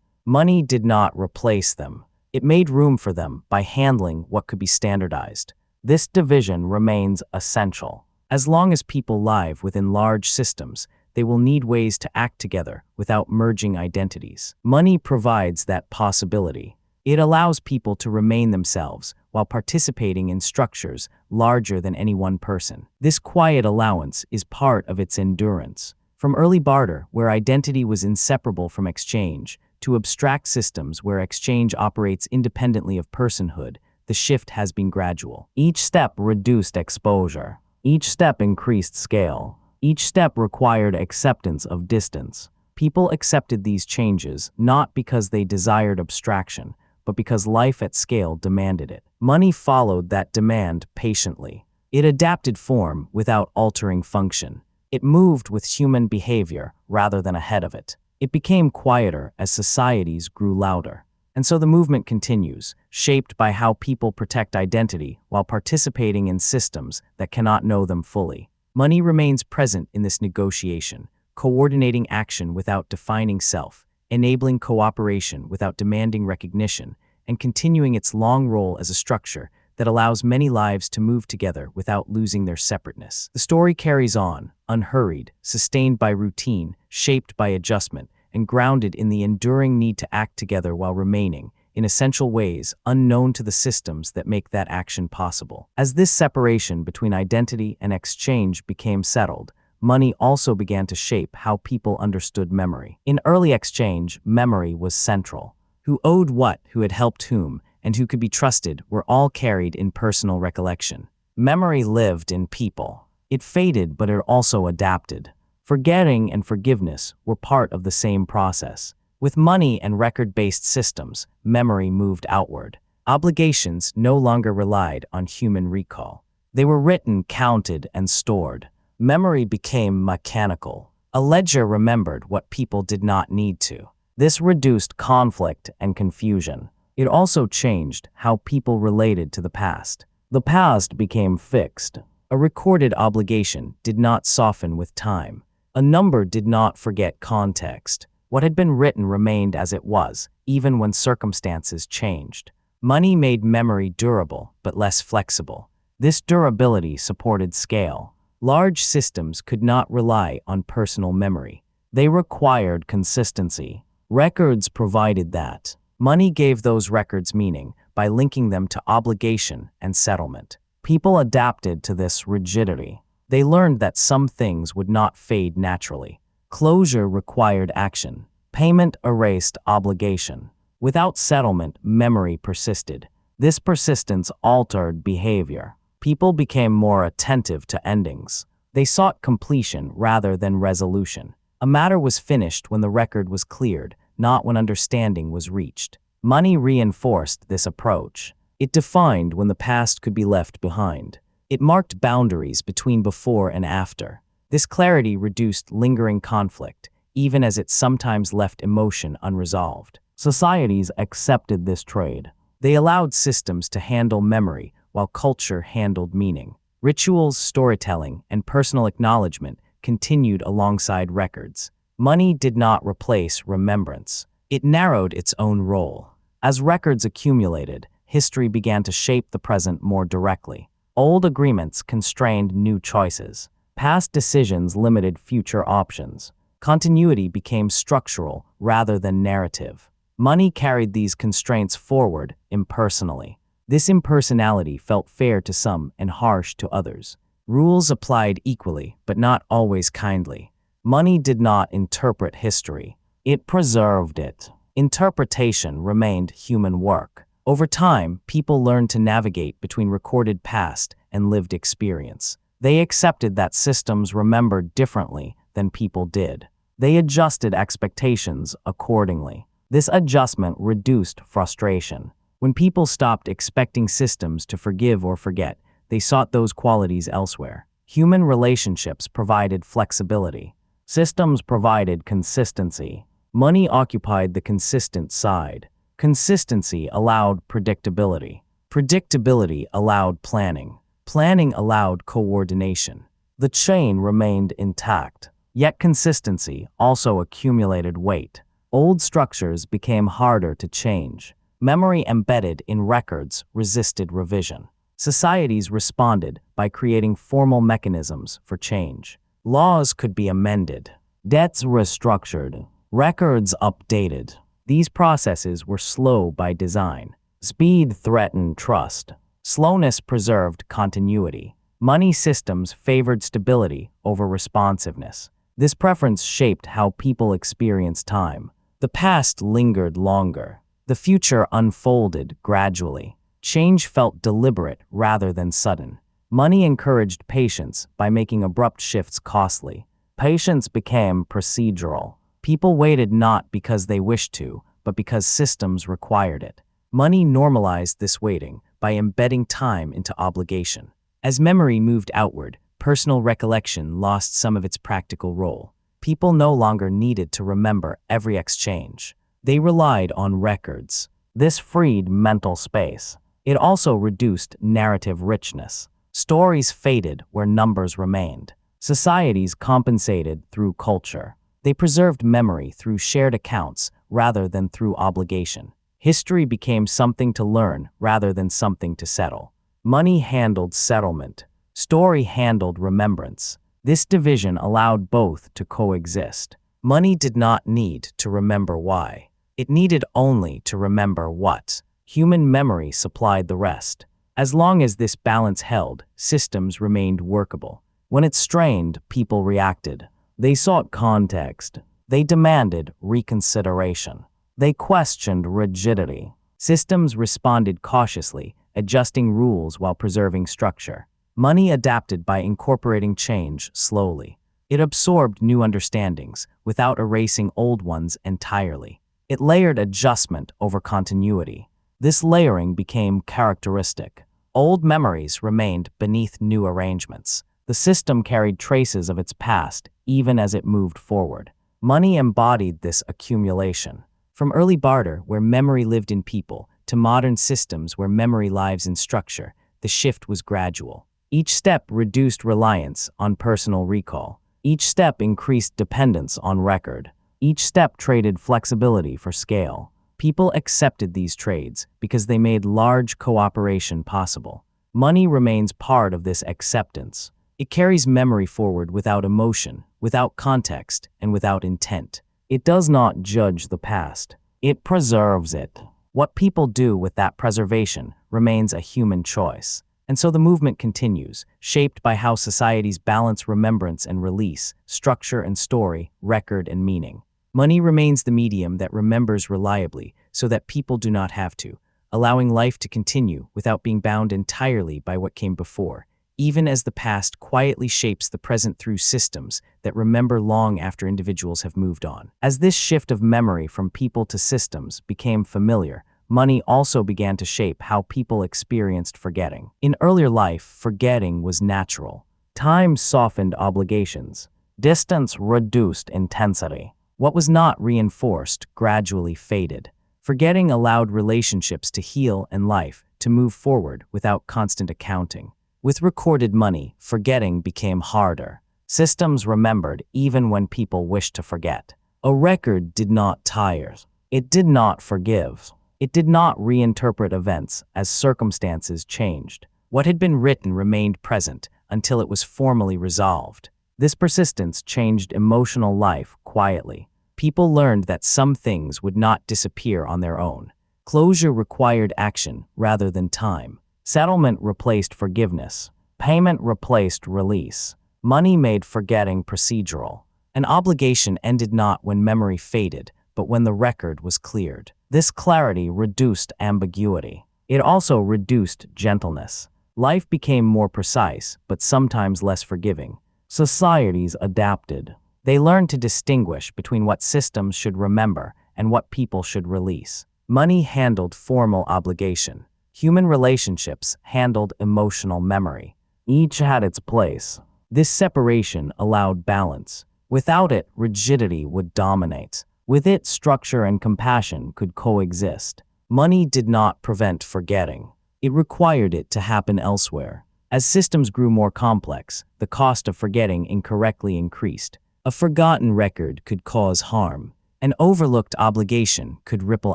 Money did not replace them. It made room for them by handling what could be standardized. This division remains essential. As long as people live within large systems, they will need ways to act together without merging identities. Money provides that possibility. It allows people to remain themselves while participating in structures larger than any one person. This quiet allowance is part of its endurance. From early barter, where identity was inseparable from exchange, to abstract systems where exchange operates independently of personhood, the shift has been gradual. Each step reduced exposure. Each step increased scale. Each step required acceptance of distance. People accepted these changes not because they desired abstraction, but because life at scale demanded it. Money followed that demand patiently. It adapted form without altering function. It moved with human behavior rather than ahead of it. It became quieter as societies grew louder. And so the movement continues, shaped by how people protect identity while participating in systems that cannot know them fully. Money remains present in this negotiation, coordinating action without defining self, enabling cooperation without demanding recognition, and continuing its long role as a structure that allows many lives to move together without losing their separateness. The story carries on, unhurried, sustained by routine, shaped by adjustment, and grounded in the enduring need to act together while remaining, in essential ways unknown to the systems that make that action possible. As this separation between identity and exchange became settled, money also began to shape how people understood memory. In early exchange, memory was central. Who owed what, who had helped whom, and who could be trusted were all carried in personal recollection. Memory lived in people. It faded, but it also adapted. Forgetting and forgiveness were part of the same process. With money and record-based systems, memory moved outward. Obligations no longer relied on human recall. They were written, counted, and stored. Memory became mechanical. A ledger remembered what people did not need to. This reduced conflict and confusion. It also changed how people related to the past. The past became fixed. A recorded obligation did not soften with time. A number did not forget context. What had been written remained as it was, even when circumstances changed. Money made memory durable, but less flexible. This durability supported scale. Large systems could not rely on personal memory. They required consistency. Records provided that. Money gave those records meaning by linking them to obligation and settlement. People adapted to this rigidity. They learned that some things would not fade naturally. Closure required action. Payment erased obligation. Without settlement, memory persisted. This persistence altered behavior. People became more attentive to endings. They sought completion rather than resolution. A matter was finished when the record was cleared, not when understanding was reached. Money reinforced this approach. It defined when the past could be left behind. It marked boundaries between before and after. This clarity reduced lingering conflict, even as it sometimes left emotion unresolved. Societies accepted this trade. They allowed systems to handle memory while culture handled meaning. Rituals, storytelling, and personal acknowledgement continued alongside records. Money did not replace remembrance. It narrowed its own role. As records accumulated, history began to shape the present more directly. Old agreements constrained new choices. Past decisions limited future options. Continuity became structural rather than narrative. Money carried these constraints forward impersonally. This impersonality felt fair to some and harsh to others. Rules applied equally, but not always kindly. Money did not interpret history. It preserved it. Interpretation remained human work. Over time, people learned to navigate between recorded past and lived experience. They accepted that systems remembered differently than people did. They adjusted expectations accordingly. This adjustment reduced frustration. When people stopped expecting systems to forgive or forget, they sought those qualities elsewhere. Human relationships provided flexibility. Systems provided consistency. Money occupied the consistent side. Consistency allowed predictability. Predictability allowed planning. Planning allowed coordination. The chain remained intact, yet consistency also accumulated weight. Old structures became harder to change. Memory embedded in records resisted revision. Societies responded by creating formal mechanisms for change. Laws could be amended, debts restructured, records updated. These processes were slow by design. Speed threatened trust. Slowness preserved continuity. Money systems favored stability over responsiveness. This preference shaped how people experienced time. The past lingered longer. The future unfolded gradually. Change felt deliberate rather than sudden. Money encouraged patience by making abrupt shifts costly. Patience became procedural. People waited not because they wished to, but because systems required it. Money normalized this waiting by embedding time into obligation. As memory moved outward, personal recollection lost some of its practical role. People no longer needed to remember every exchange. They relied on records. This freed mental space. It also reduced narrative richness. Stories faded where numbers remained. Societies compensated through culture. They preserved memory through shared accounts rather than through obligation. History became something to learn rather than something to settle. Money handled settlement. Story handled remembrance. This division allowed both to coexist. Money did not need to remember why. It needed only to remember what. Human memory supplied the rest. As long as this balance held, systems remained workable. When it strained, people reacted. They sought context. They demanded reconsideration. They questioned rigidity. Systems responded cautiously, adjusting rules while preserving structure. Money adapted by incorporating change slowly. It absorbed new understandings without erasing old ones entirely. It layered adjustment over continuity. This layering became characteristic. Old memories remained beneath new arrangements. The system carried traces of its past even as it moved forward. Money embodied this accumulation. From early barter, where memory lived in people, to modern systems where memory lives in structure, the shift was gradual. Each step reduced reliance on personal recall. Each step increased dependence on record. Each step traded flexibility for scale. People accepted these trades because they made large cooperation possible. Money remains part of this acceptance. It carries memory forward without emotion, without context, and without intent. It does not judge the past. It preserves it. What people do with that preservation remains a human choice. And so the movement continues, shaped by how societies balance remembrance and release, structure and story, record and meaning. Money remains the medium that remembers reliably so that people do not have to, allowing life to continue without being bound entirely by what came before, even as the past quietly shapes the present through systems that remember long after individuals have moved on. As this shift of memory from people to systems became familiar, money also began to shape how people experienced forgetting. In earlier life, forgetting was natural. Time softened obligations. Distance reduced intensity. What was not reinforced gradually faded. Forgetting allowed relationships to heal and life to move forward without constant accounting. With recorded money, forgetting became harder. Systems remembered even when people wished to forget. A record did not tire. It did not forgive. It did not reinterpret events as circumstances changed. What had been written remained present until it was formally resolved. This persistence changed emotional life quietly. People learned that some things would not disappear on their own. Closure required action rather than time. Settlement replaced forgiveness. Payment replaced release. Money made forgetting procedural. An obligation ended not when memory faded, but when the record was cleared. This clarity reduced ambiguity. It also reduced gentleness. Life became more precise, but sometimes less forgiving. Societies adapted. They learned to distinguish between what systems should remember and what people should release. Money handled formal obligation. Human relationships handled emotional memory. Each had its place. This separation allowed balance. Without it, rigidity would dominate. With it, structure and compassion could coexist. Money did not prevent forgetting. It required it to happen elsewhere. As systems grew more complex, the cost of forgetting incorrectly increased. A forgotten record could cause harm. An overlooked obligation could ripple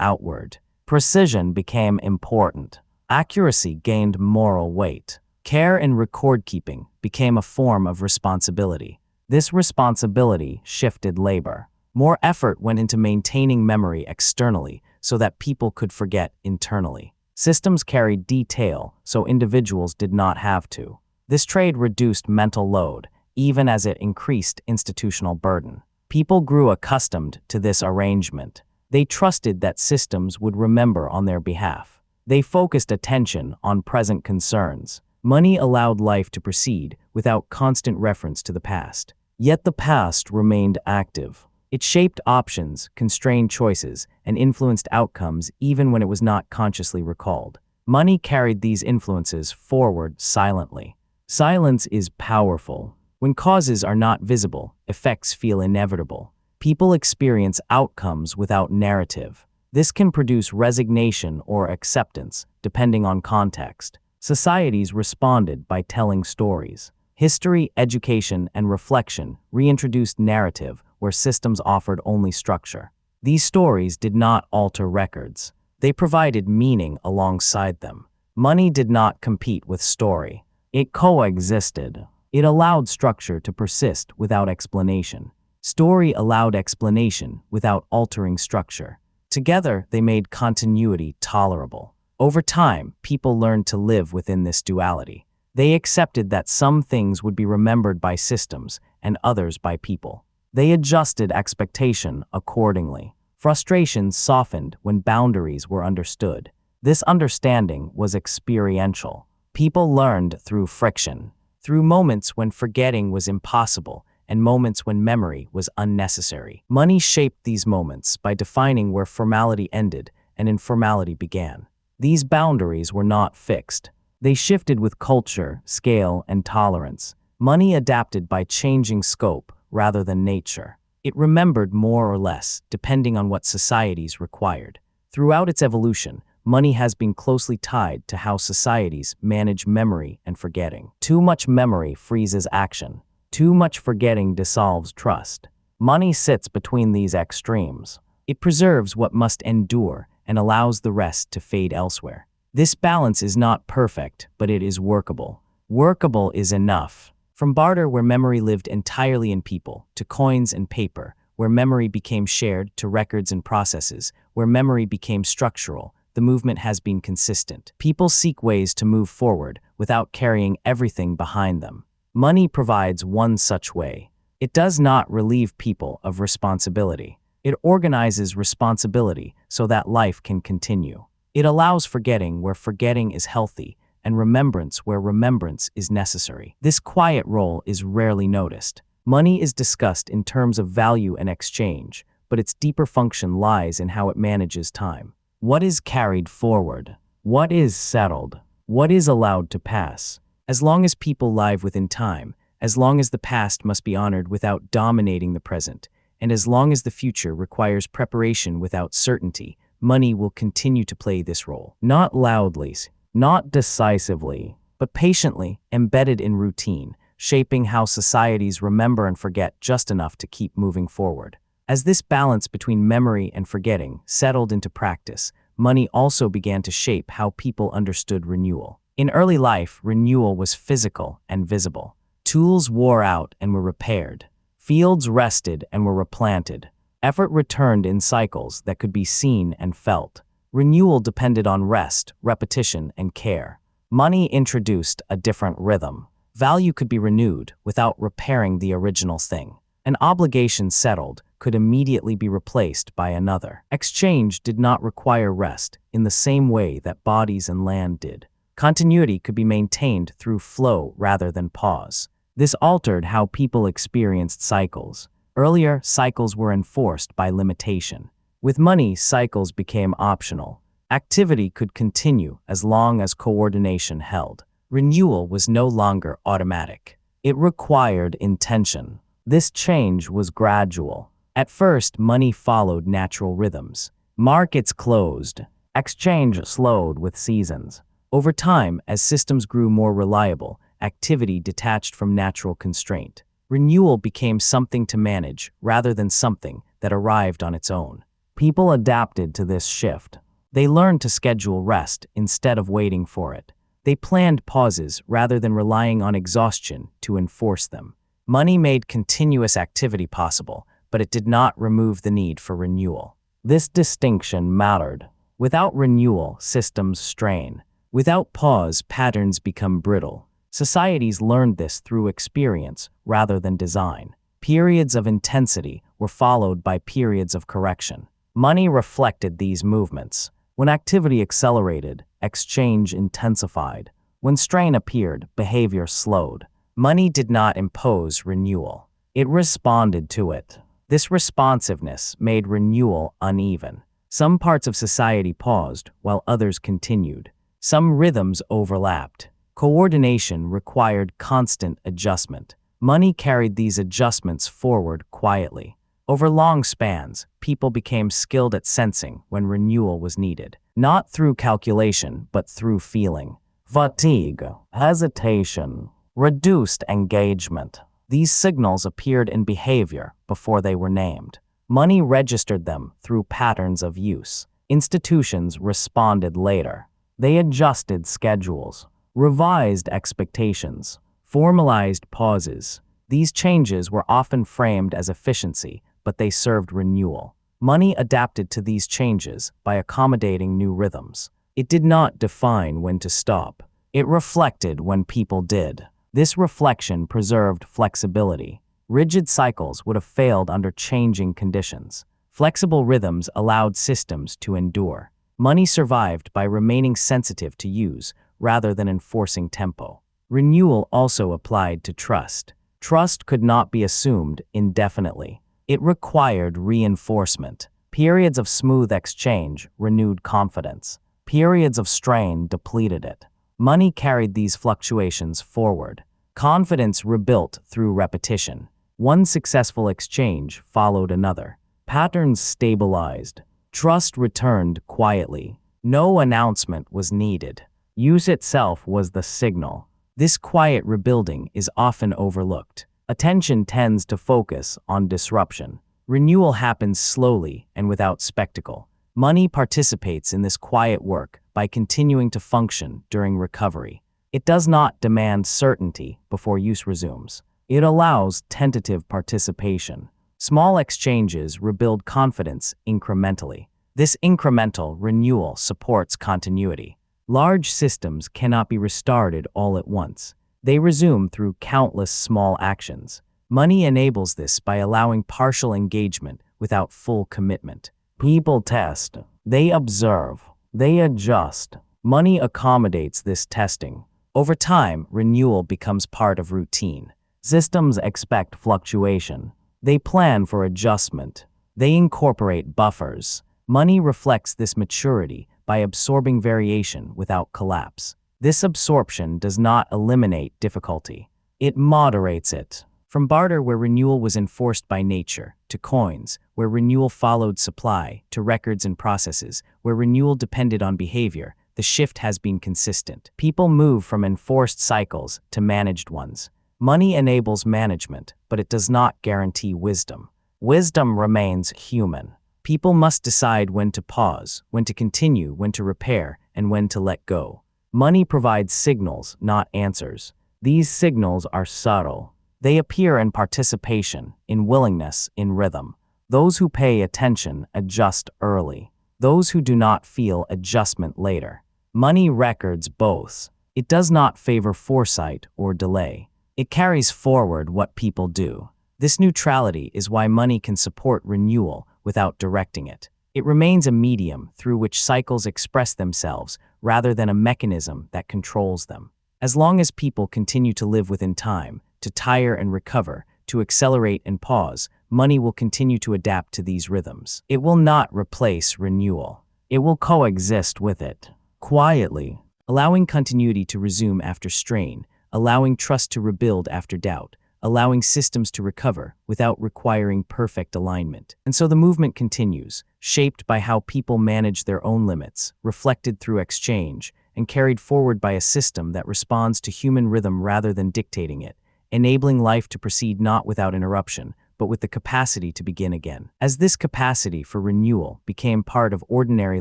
outward. Precision became important. Accuracy gained moral weight. Care and record-keeping became a form of responsibility. This responsibility shifted labor. More effort went into maintaining memory externally so that people could forget internally. Systems carried detail so individuals did not have to. This trade reduced mental load, even as it increased institutional burden. People grew accustomed to this arrangement. They trusted that systems would remember on their behalf. They focused attention on present concerns. Money allowed life to proceed without constant reference to the past. Yet the past remained active. It shaped options, constrained choices, and influenced outcomes even when it was not consciously recalled. Money carried these influences forward silently. Silence is powerful. When causes are not visible, effects feel inevitable. People experience outcomes without narrative. This can produce resignation or acceptance, depending on context. Societies responded by telling stories. History, education, and reflection reintroduced narrative where systems offered only structure. These stories did not alter records. They provided meaning alongside them. Money did not compete with story. It coexisted. It allowed structure to persist without explanation. Story allowed explanation without altering structure. Together, they made continuity tolerable. Over time, people learned to live within this duality. They accepted that some things would be remembered by systems and others by people. They adjusted expectation accordingly. Frustration softened when boundaries were understood. This understanding was experiential. People learned through friction, through moments when forgetting was impossible and moments when memory was unnecessary. Money shaped these moments by defining where formality ended and informality began. These boundaries were not fixed. They shifted with culture, scale, and tolerance. Money adapted by changing scope rather than nature. It remembered more or less, depending on what societies required. Throughout its evolution, money has been closely tied to how societies manage memory and forgetting. Too much memory freezes action. Too much forgetting dissolves trust. Money sits between these extremes. It preserves what must endure and allows the rest to fade elsewhere. This balance is not perfect, but it is workable. Workable is enough. From barter, where memory lived entirely in people, to coins and paper, where memory became shared, to records and processes, where memory became structural, the movement has been consistent. People seek ways to move forward without carrying everything behind them. Money provides one such way. It does not relieve people of responsibility. It organizes responsibility so that life can continue. It allows forgetting where forgetting is healthy and remembrance where remembrance is necessary. This quiet role is rarely noticed. Money is discussed in terms of value and exchange, but its deeper function lies in how it manages time. What is carried forward? What is settled? What is allowed to pass? As long as people live within time, as long as the past must be honored without dominating the present, and as long as the future requires preparation without certainty, money will continue to play this role. Not loudly, not decisively, but patiently, embedded in routine, shaping how societies remember and forget just enough to keep moving forward. As this balance between memory and forgetting settled into practice, money also began to shape how people understood renewal. In early life, renewal was physical and visible. Tools wore out and were repaired. Fields rested and were replanted. Effort returned in cycles that could be seen and felt. Renewal depended on rest, repetition, and care. Money introduced a different rhythm. Value could be renewed without repairing the original thing. An obligation settled could immediately be replaced by another. Exchange did not require rest in the same way that bodies and land did. Continuity could be maintained through flow rather than pause. This altered how people experienced cycles. Earlier, cycles were enforced by limitation. With money, cycles became optional. Activity could continue as long as coordination held. Renewal was no longer automatic. It required intention. This change was gradual. At first, money followed natural rhythms. Markets closed, Exchange slowed with seasons. Over time, as systems grew more reliable, activity detached from natural constraint. Renewal became something to manage rather than something that arrived on its own. People adapted to this shift. They learned to schedule rest instead of waiting for it. They planned pauses rather than relying on exhaustion to enforce them. Money made continuous activity possible, but it did not remove the need for renewal. This distinction mattered. Without renewal, systems strain. Without pause, patterns become brittle. Societies learned this through experience rather than design. Periods of intensity were followed by periods of correction. Money reflected these movements. When activity accelerated, exchange intensified. When strain appeared, behavior slowed. Money did not impose renewal. It responded to it. This responsiveness made renewal uneven. Some parts of society paused while others continued. Some rhythms overlapped. Coordination required constant adjustment. Money carried these adjustments forward quietly. Over long spans, people became skilled at sensing when renewal was needed, not through calculation, but through feeling. Fatigue, hesitation, reduced engagement. These signals appeared in behavior before they were named. Money registered them through patterns of use. Institutions responded later. They adjusted schedules, revised expectations, formalized pauses. These changes were often framed as efficiency, but they served renewal. Money adapted to these changes by accommodating new rhythms. It did not define when to stop. It reflected when people did. This reflection preserved flexibility. Rigid cycles would have failed under changing conditions. Flexible rhythms allowed systems to endure. Money survived by remaining sensitive to use rather than enforcing tempo. Renewal also applied to trust. Trust could not be assumed indefinitely. It required reinforcement. Periods of smooth exchange renewed confidence. Periods of strain depleted it. Money carried these fluctuations forward. Confidence rebuilt through repetition. One successful exchange followed another. Patterns stabilized. Trust returned quietly. No announcement was needed. Use itself was the signal. This quiet rebuilding is often overlooked. Attention tends to focus on disruption. Renewal happens slowly and without spectacle. Money participates in this quiet work by continuing to function during recovery. It does not demand certainty before use resumes. It allows tentative participation. Small exchanges rebuild confidence incrementally. This incremental renewal supports continuity. Large systems cannot be restarted all at once. They resume through countless small actions. Money enables this by allowing partial engagement without full commitment. People test. They observe. They adjust. Money accommodates this testing. Over time, renewal becomes part of routine. Systems expect fluctuation. They plan for adjustment. They incorporate buffers. Money reflects this maturity by absorbing variation without collapse. This absorption does not eliminate difficulty. It moderates it. From barter, where renewal was enforced by nature, to coins, where renewal followed supply, to records and processes, where renewal depended on behavior, the shift has been consistent. People move from enforced cycles to managed ones. Money enables management, but it does not guarantee wisdom. Wisdom remains human. People must decide when to pause, when to continue, when to repair, and when to let go. Money provides signals, not answers. These signals are subtle. They appear in participation, in willingness, in rhythm. Those who pay attention adjust early. Those who do not feel adjustment later. Money records both. It does not favor foresight or delay. It carries forward what people do. This neutrality is why money can support renewal without directing it. It remains a medium through which cycles express themselves rather than a mechanism that controls them. As long as people continue to live within time, to tire and recover, to accelerate and pause, money will continue to adapt to these rhythms. It will not replace renewal. It will coexist with it, quietly, allowing continuity to resume after strain, allowing trust to rebuild after doubt, allowing systems to recover without requiring perfect alignment. And so the movement continues, shaped by how people manage their own limits, reflected through exchange, and carried forward by a system that responds to human rhythm rather than dictating it, enabling life to proceed not without interruption, but with the capacity to begin again. As this capacity for renewal became part of ordinary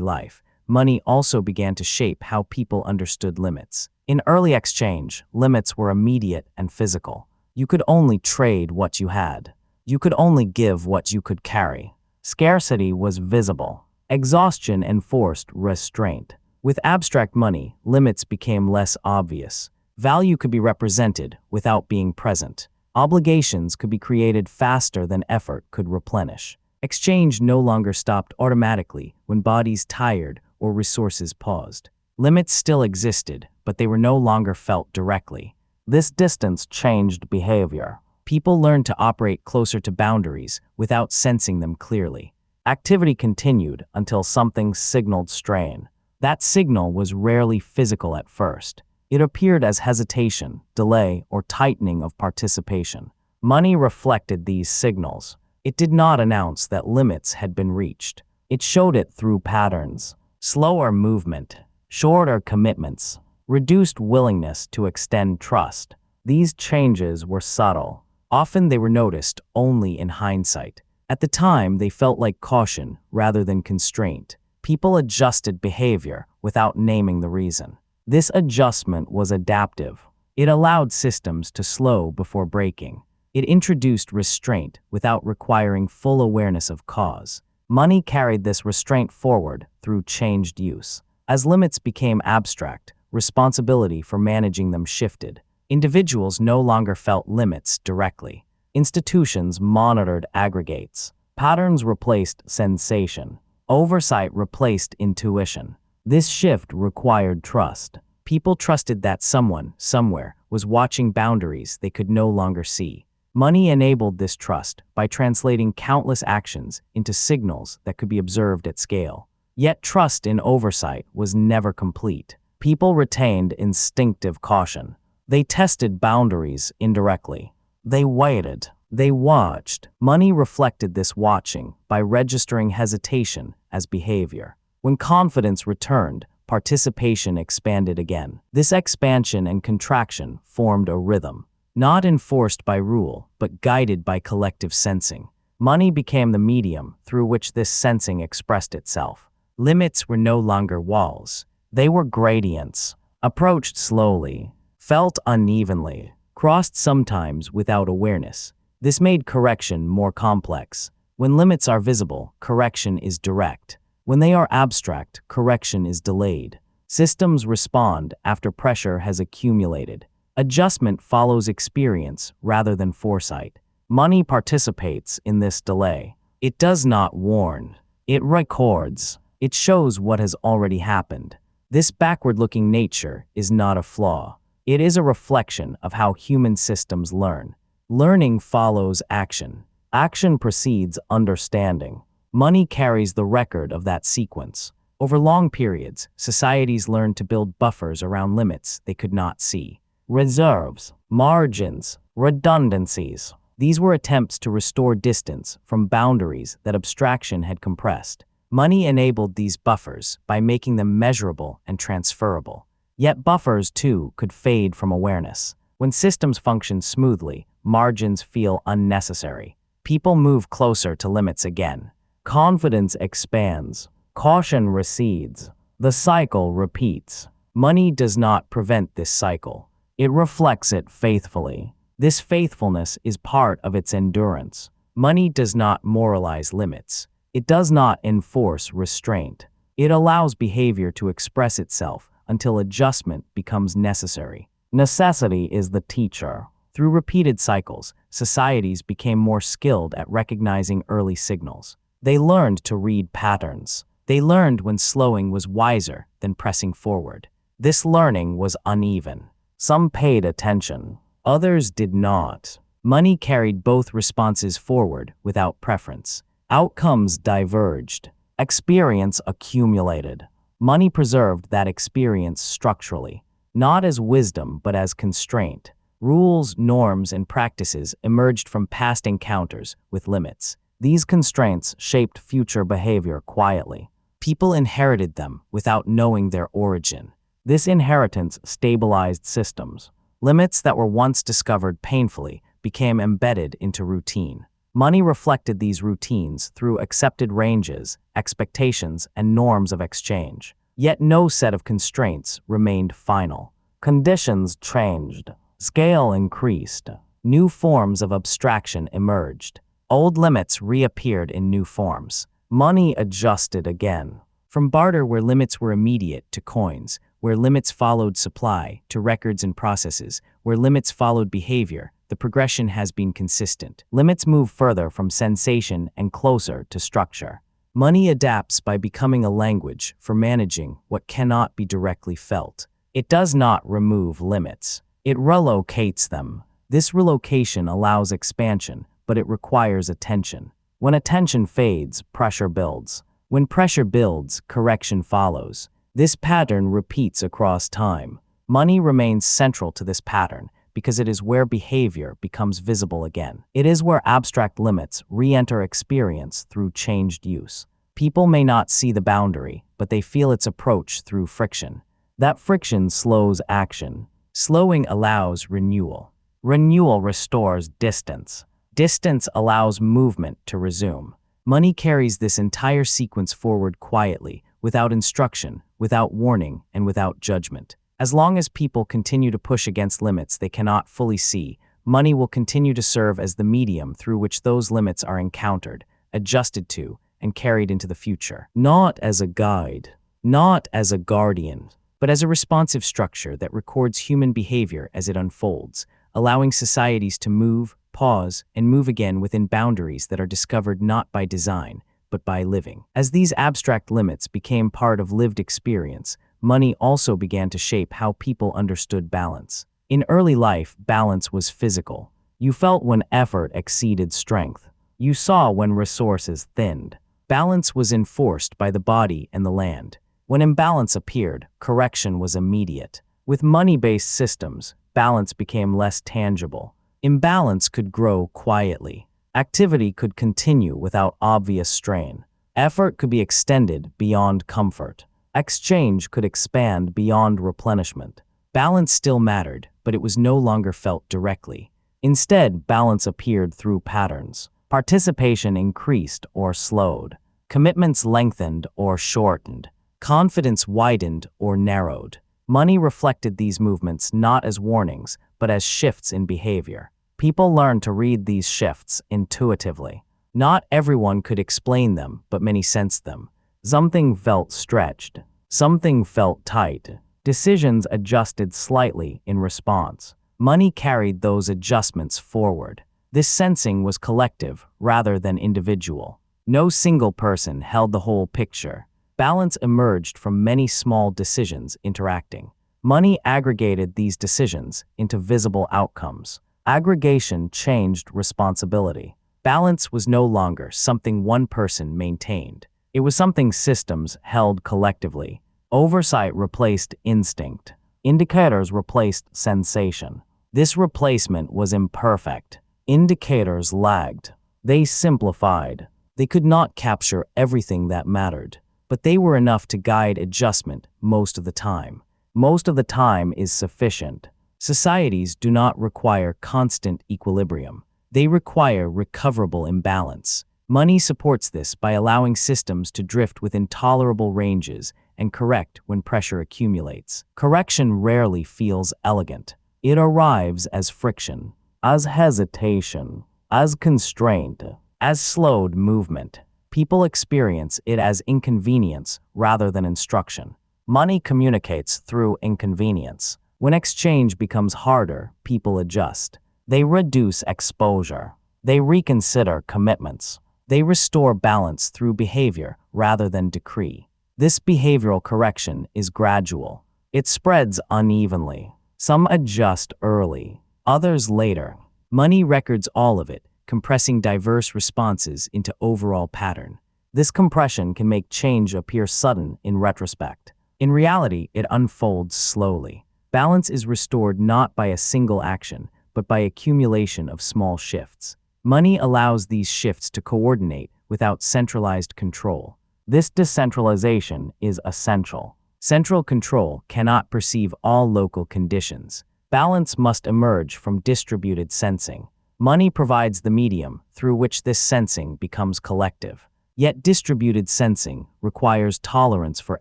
life, money also began to shape how people understood limits. In early exchange, limits were immediate and physical. You could only trade what you had. You could only give what you could carry. Scarcity was visible. Exhaustion enforced restraint. With abstract money, limits became less obvious. Value could be represented without being present. Obligations could be created faster than effort could replenish. Exchange no longer stopped automatically when bodies tired or resources paused. Limits still existed, but they were no longer felt directly. This distance changed behavior. People learned to operate closer to boundaries without sensing them clearly. Activity continued until something signaled strain. That signal was rarely physical at first. It appeared as hesitation, delay, or tightening of participation. Money reflected these signals. It did not announce that limits had been reached. It showed it through patterns. Slower movement, shorter commitments, reduced willingness to extend trust. These changes were subtle. Often they were noticed only in hindsight. At the time, they felt like caution rather than constraint. People adjusted behavior without naming the reason. This adjustment was adaptive. It allowed systems to slow before breaking. It introduced restraint without requiring full awareness of cause. Money carried this restraint forward through changed use. As limits became abstract, responsibility for managing them shifted. Individuals no longer felt limits directly. Institutions monitored aggregates. Patterns replaced sensation. Oversight replaced intuition. This shift required trust. People trusted that someone, somewhere, was watching boundaries they could no longer see. Money enabled this trust by translating countless actions into signals that could be observed at scale. Yet trust in oversight was never complete. People retained instinctive caution. They tested boundaries indirectly. They waited. They watched. Money reflected this watching by registering hesitation as behavior. When confidence returned, participation expanded again. This expansion and contraction formed a rhythm, not enforced by rule, but guided by collective sensing. Money became the medium through which this sensing expressed itself. Limits were no longer walls. They were gradients, approached slowly, felt unevenly, crossed sometimes without awareness. This made correction more complex. When limits are visible, correction is direct. When they are abstract, correction is delayed. Systems respond after pressure has accumulated. Adjustment follows experience rather than foresight. Money participates in this delay. It does not warn. It records. It shows what has already happened. This backward-looking nature is not a flaw. It is a reflection of how human systems learn. Learning follows action. Action precedes understanding. Money carries the record of that sequence. Over long periods, societies learned to build buffers around limits they could not see. Reserves, margins, redundancies. These were attempts to restore distance from boundaries that abstraction had compressed. Money enabled these buffers by making them measurable and transferable. Yet buffers, too, could fade from awareness. When systems function smoothly, margins feel unnecessary. People move closer to limits again. Confidence expands. Caution recedes. The cycle repeats. Money does not prevent this cycle. It reflects it faithfully. This faithfulness is part of its endurance. Money does not moralize limits. It does not enforce restraint. It allows behavior to express itself until adjustment becomes necessary. Necessity is the teacher. Through repeated cycles, societies became more skilled at recognizing early signals. They learned to read patterns. They learned when slowing was wiser than pressing forward. This learning was uneven. Some paid attention. Others did not. Money carried both responses forward without preference. Outcomes diverged. Experience accumulated. Money preserved that experience structurally, not as wisdom but as constraint. Rules, norms, and practices emerged from past encounters with limits. These constraints shaped future behavior quietly. People inherited them without knowing their origin. This inheritance stabilized systems. Limits that were once discovered painfully became embedded into routine. Money reflected these routines through accepted ranges, expectations, and norms of exchange. Yet no set of constraints remained final. Conditions changed. Scale increased. New forms of abstraction emerged. Old limits reappeared in new forms. Money adjusted again. From barter where limits were immediate to coins, where limits followed supply, to records and processes, where limits followed behavior, the progression has been consistent. Limits move further from sensation and closer to structure. Money adapts by becoming a language for managing what cannot be directly felt. It does not remove limits. It relocates them. This relocation allows expansion, but it requires attention. When attention fades, pressure builds. When pressure builds, correction follows. This pattern repeats across time. Money remains central to this pattern because it is where behavior becomes visible again. It is where abstract limits re-enter experience through changed use. People may not see the boundary, but they feel its approach through friction. That friction slows action. Slowing allows renewal. Renewal restores distance. Distance allows movement to resume. Money carries this entire sequence forward quietly, without instruction, without warning, and without judgment. As long as people continue to push against limits they cannot fully see, money will continue to serve as the medium through which those limits are encountered, adjusted to, and carried into the future. Not as a guide, not as a guardian, but as a responsive structure that records human behavior as it unfolds, allowing societies to move, pause, and move again within boundaries that are discovered not by design, but by living. As these abstract limits became part of lived experience, money also began to shape how people understood balance. In early life, balance was physical. You felt when effort exceeded strength. You saw when resources thinned. Balance was enforced by the body and the land. When imbalance appeared, correction was immediate. With money-based systems, balance became less tangible. Imbalance could grow quietly. Activity could continue without obvious strain. Effort could be extended beyond comfort. Exchange could expand beyond replenishment. Balance still mattered, but it was no longer felt directly. Instead, balance appeared through patterns. Participation increased or slowed. Commitments lengthened or shortened. Confidence widened or narrowed. Money reflected these movements not as warnings, but as shifts in behavior. People learned to read these shifts intuitively. Not everyone could explain them, but many sensed them. Something felt stretched. Something felt tight. Decisions adjusted slightly in response. Money carried those adjustments forward. This sensing was collective rather than individual. No single person held the whole picture. Balance emerged from many small decisions interacting. Money aggregated these decisions into visible outcomes. Aggregation changed responsibility. Balance was no longer something one person maintained. It was something systems held collectively. Oversight replaced instinct. Indicators replaced sensation. This replacement was imperfect. Indicators lagged. They simplified. They could not capture everything that mattered, but they were enough to guide adjustment most of the time. Most of the time is sufficient. Societies do not require constant equilibrium. They require recoverable imbalance. Money supports this by allowing systems to drift within tolerable ranges and correct when pressure accumulates. Correction rarely feels elegant. It arrives as friction, as hesitation, as constraint, as slowed movement. People experience it as inconvenience rather than instruction. Money communicates through inconvenience. When exchange becomes harder, people adjust. They reduce exposure. They reconsider commitments. They restore balance through behavior rather than decree. This behavioral correction is gradual. It spreads unevenly. Some adjust early, others later. Money records all of it, compressing diverse responses into overall pattern. This compression can make change appear sudden in retrospect. In reality, it unfolds slowly. Balance is restored not by a single action, but by accumulation of small shifts. Money allows these shifts to coordinate without centralized control. This decentralization is essential. Central control cannot perceive all local conditions. Balance must emerge from distributed sensing. Money provides the medium through which this sensing becomes collective. Yet distributed sensing requires tolerance for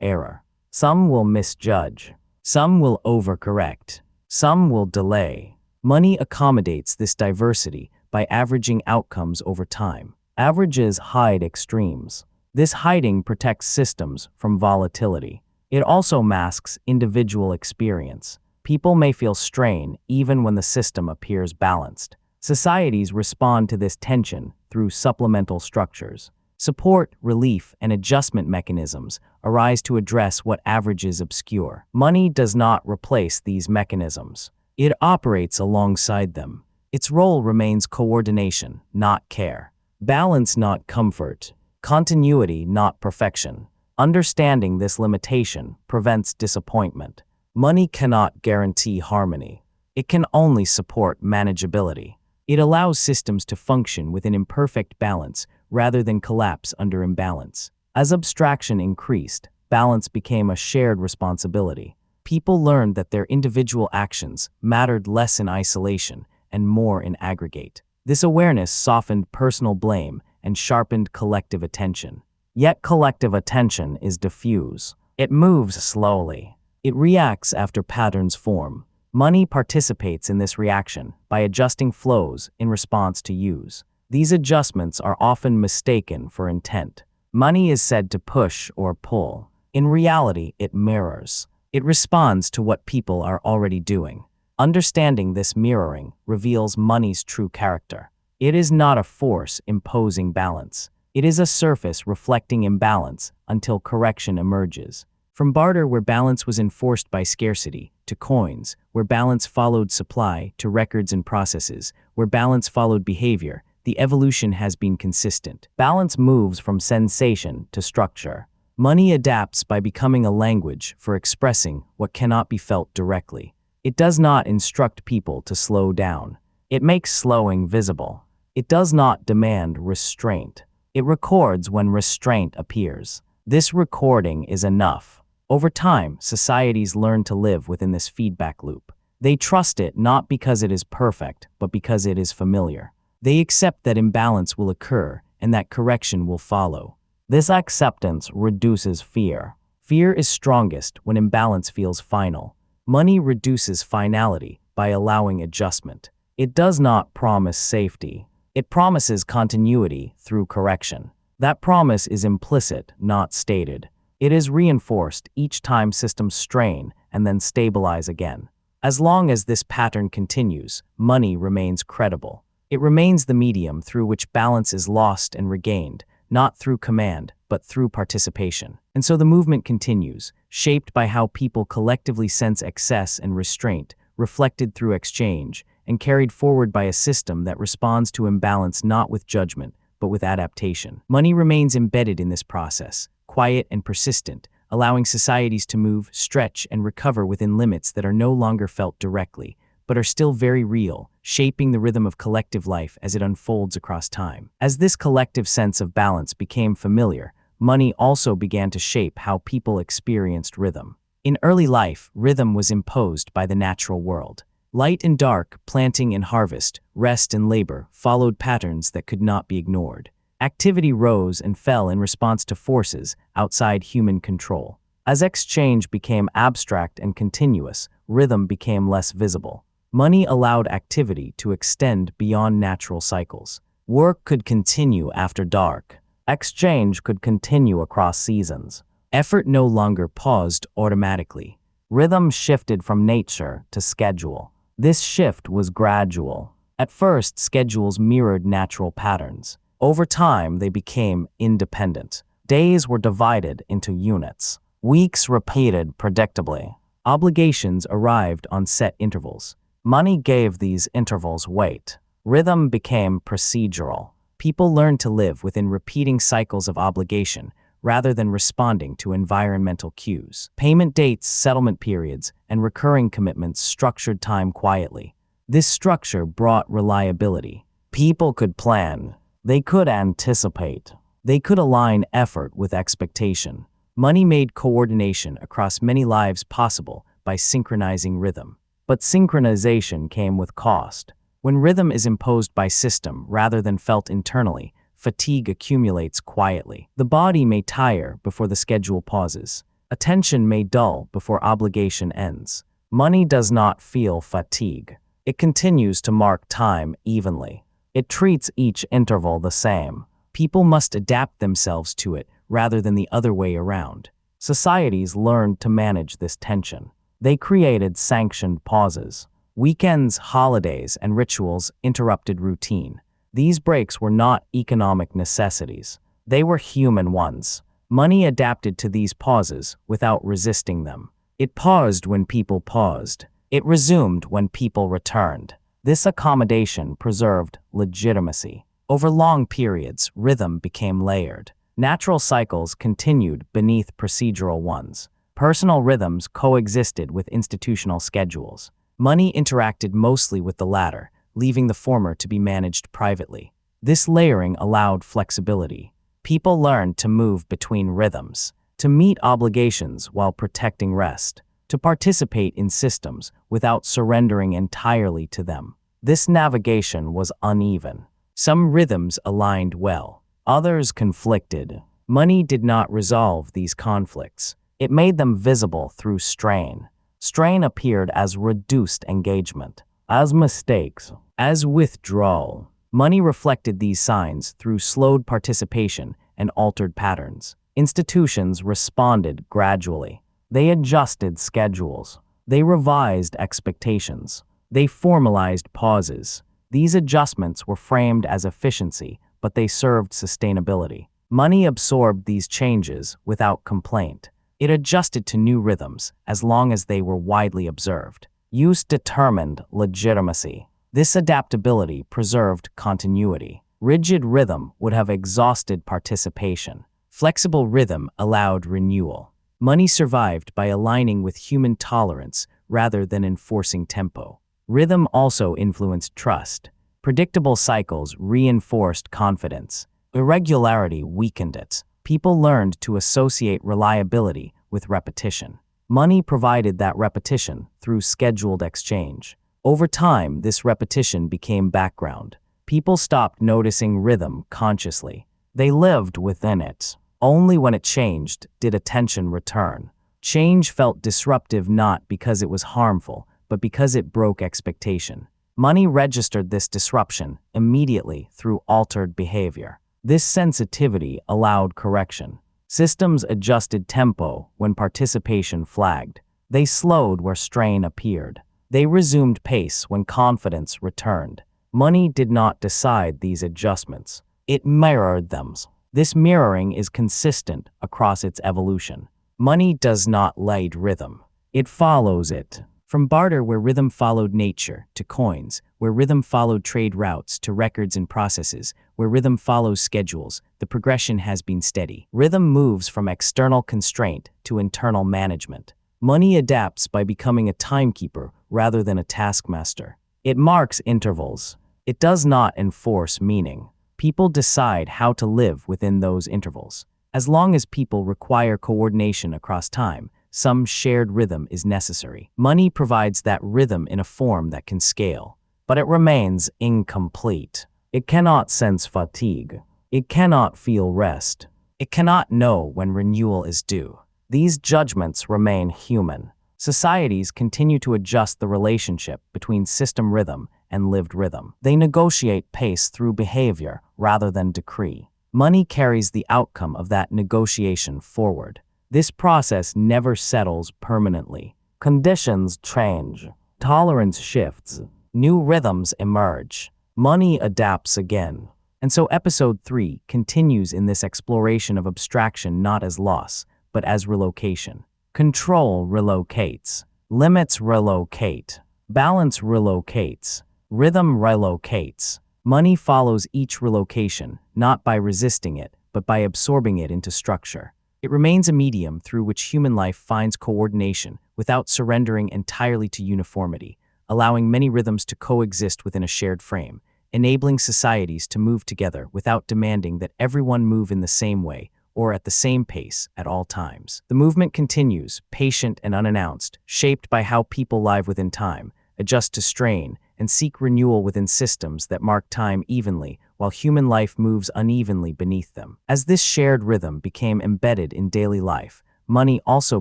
error. Some will misjudge. Some will overcorrect. Some will delay. Money accommodates this diversity by averaging outcomes over time. Averages hide extremes. This hiding protects systems from volatility. It also masks individual experience. People may feel strain even when the system appears balanced. Societies respond to this tension through supplemental structures. Support, relief, and adjustment mechanisms arise to address what averages obscure. Money does not replace these mechanisms. It operates alongside them. Its role remains coordination, not care. Balance, not comfort. Continuity, not perfection. Understanding this limitation prevents disappointment. Money cannot guarantee harmony. It can only support manageability. It allows systems to function within imperfect balance rather than collapse under imbalance. As abstraction increased, balance became a shared responsibility. People learned that their individual actions mattered less in isolation and more in aggregate. This awareness softened personal blame and sharpened collective attention. Yet collective attention is diffuse. It moves slowly. It reacts after patterns form. Money participates in this reaction by adjusting flows in response to use. These adjustments are often mistaken for intent. Money is said to push or pull. In reality, it mirrors. It responds to what people are already doing. Understanding this mirroring reveals money's true character. It is not a force imposing balance. It is a surface reflecting imbalance until correction emerges. From barter, where balance was enforced by scarcity, to coins, where balance followed supply, to records and processes, where balance followed behavior, the evolution has been consistent. Balance moves from sensation to structure. Money adapts by becoming a language for expressing what cannot be felt directly. It does not instruct people to slow down. It makes slowing visible. It does not demand restraint. It records when restraint appears. This recording is enough. Over time, societies learn to live within this feedback loop. They trust it not because it is perfect, but because it is familiar. They accept that imbalance will occur and that correction will follow. This acceptance reduces fear. Fear is strongest when imbalance feels final. Money reduces finality by allowing adjustment. It does not promise safety. It promises continuity through correction. That promise is implicit, not stated. It is reinforced each time systems strain and then stabilize again. As long as this pattern continues, money remains credible. It remains the medium through which balance is lost and regained, not through command, but through participation. And so the movement continues, shaped by how people collectively sense excess and restraint, reflected through exchange, and carried forward by a system that responds to imbalance not with judgment, but with adaptation. Money remains embedded in this process, quiet and persistent, allowing societies to move, stretch, and recover within limits that are no longer felt directly, but are still very real, shaping the rhythm of collective life as it unfolds across time. As this collective sense of balance became familiar, money also began to shape how people experienced rhythm. In early life, rhythm was imposed by the natural world. Light and dark, planting and harvest, rest and labor followed patterns that could not be ignored. Activity rose and fell in response to forces outside human control. As exchange became abstract and continuous, rhythm became less visible. Money allowed activity to extend beyond natural cycles. Work could continue after dark. Exchange could continue across seasons. Effort no longer paused automatically. Rhythm shifted from nature to schedule. This shift was gradual. At first, schedules mirrored natural patterns. Over time, they became independent. Days were divided into units. Weeks repeated predictably. Obligations arrived on set intervals. Money gave these intervals weight. Rhythm became procedural. People learned to live within repeating cycles of obligation rather than responding to environmental cues. Payment dates, settlement periods, and recurring commitments structured time quietly. This structure brought reliability. People could plan. They could anticipate. They could align effort with expectation. Money made coordination across many lives possible by synchronizing rhythm. But synchronization came with cost. When rhythm is imposed by system rather than felt internally, fatigue accumulates quietly. The body may tire before the schedule pauses. Attention may dull before obligation ends. Money does not feel fatigue. It continues to mark time evenly. It treats each interval the same. People must adapt themselves to it rather than the other way around. Societies learned to manage this tension. They created sanctioned pauses. Weekends, holidays, and rituals interrupted routine. These breaks were not economic necessities. They were human ones. Money adapted to these pauses without resisting them. It paused when people paused. It resumed when people returned. This accommodation preserved legitimacy. Over long periods, rhythm became layered. Natural cycles continued beneath procedural ones. Personal rhythms coexisted with institutional schedules. Money interacted mostly with the latter, leaving the former to be managed privately. This layering allowed flexibility. People learned to move between rhythms, to meet obligations while protecting rest, to participate in systems without surrendering entirely to them. This navigation was uneven. Some rhythms aligned well, others conflicted. Money did not resolve these conflicts. It made them visible through strain. Strain appeared as reduced engagement, as mistakes, as withdrawal. Money reflected these signs through slowed participation and altered patterns. Institutions responded gradually. They adjusted schedules. They revised expectations. They formalized pauses. These adjustments were framed as efficiency, but they served sustainability. Money absorbed these changes without complaint. It adjusted to new rhythms as long as they were widely observed. Use determined legitimacy. This adaptability preserved continuity. Rigid rhythm would have exhausted participation. Flexible rhythm allowed renewal. Money survived by aligning with human tolerance rather than enforcing tempo. Rhythm also influenced trust. Predictable cycles reinforced confidence. Irregularity weakened it. People learned to associate reliability with repetition. Money provided that repetition through scheduled exchange. Over time, this repetition became background. People stopped noticing rhythm consciously. They lived within it. Only when it changed did attention return. Change felt disruptive not because it was harmful, but because it broke expectation. Money registered this disruption immediately through altered behavior. This sensitivity allowed correction. Systems adjusted tempo when participation flagged. They slowed where strain appeared. They resumed pace when confidence returned. Money did not decide these adjustments. It mirrored them. This mirroring is consistent across its evolution. Money does not lead rhythm. It follows it. From barter where rhythm followed nature, to coins, where rhythm followed trade routes, to records and processes, where rhythm follows schedules, the progression has been steady. Rhythm moves from external constraint to internal management. Money adapts by becoming a timekeeper rather than a taskmaster. It marks intervals. It does not enforce meaning. People decide how to live within those intervals. As long as people require coordination across time, some shared rhythm is necessary. Money provides that rhythm in a form that can scale, but it remains incomplete. It cannot sense fatigue. It cannot feel rest. It cannot know when renewal is due. These judgments remain human. Societies continue to adjust the relationship between system rhythm and lived rhythm. They negotiate pace through behavior rather than decree. Money carries the outcome of that negotiation forward. This process never settles permanently. Conditions change. Tolerance shifts. New rhythms emerge. Money adapts again. And so episode 3 continues in this exploration of abstraction not as loss, but as relocation. Control relocates. Limits relocate. Balance relocates. Rhythm relocates. Money follows each relocation, not by resisting it, but by absorbing it into structure. It remains a medium through which human life finds coordination without surrendering entirely to uniformity, allowing many rhythms to coexist within a shared frame, enabling societies to move together without demanding that everyone move in the same way or at the same pace at all times. The movement continues, patient and unannounced, shaped by how people live within time, adjust to strain, and seek renewal within systems that mark time evenly, while human life moves unevenly beneath them. As this shared rhythm became embedded in daily life, money also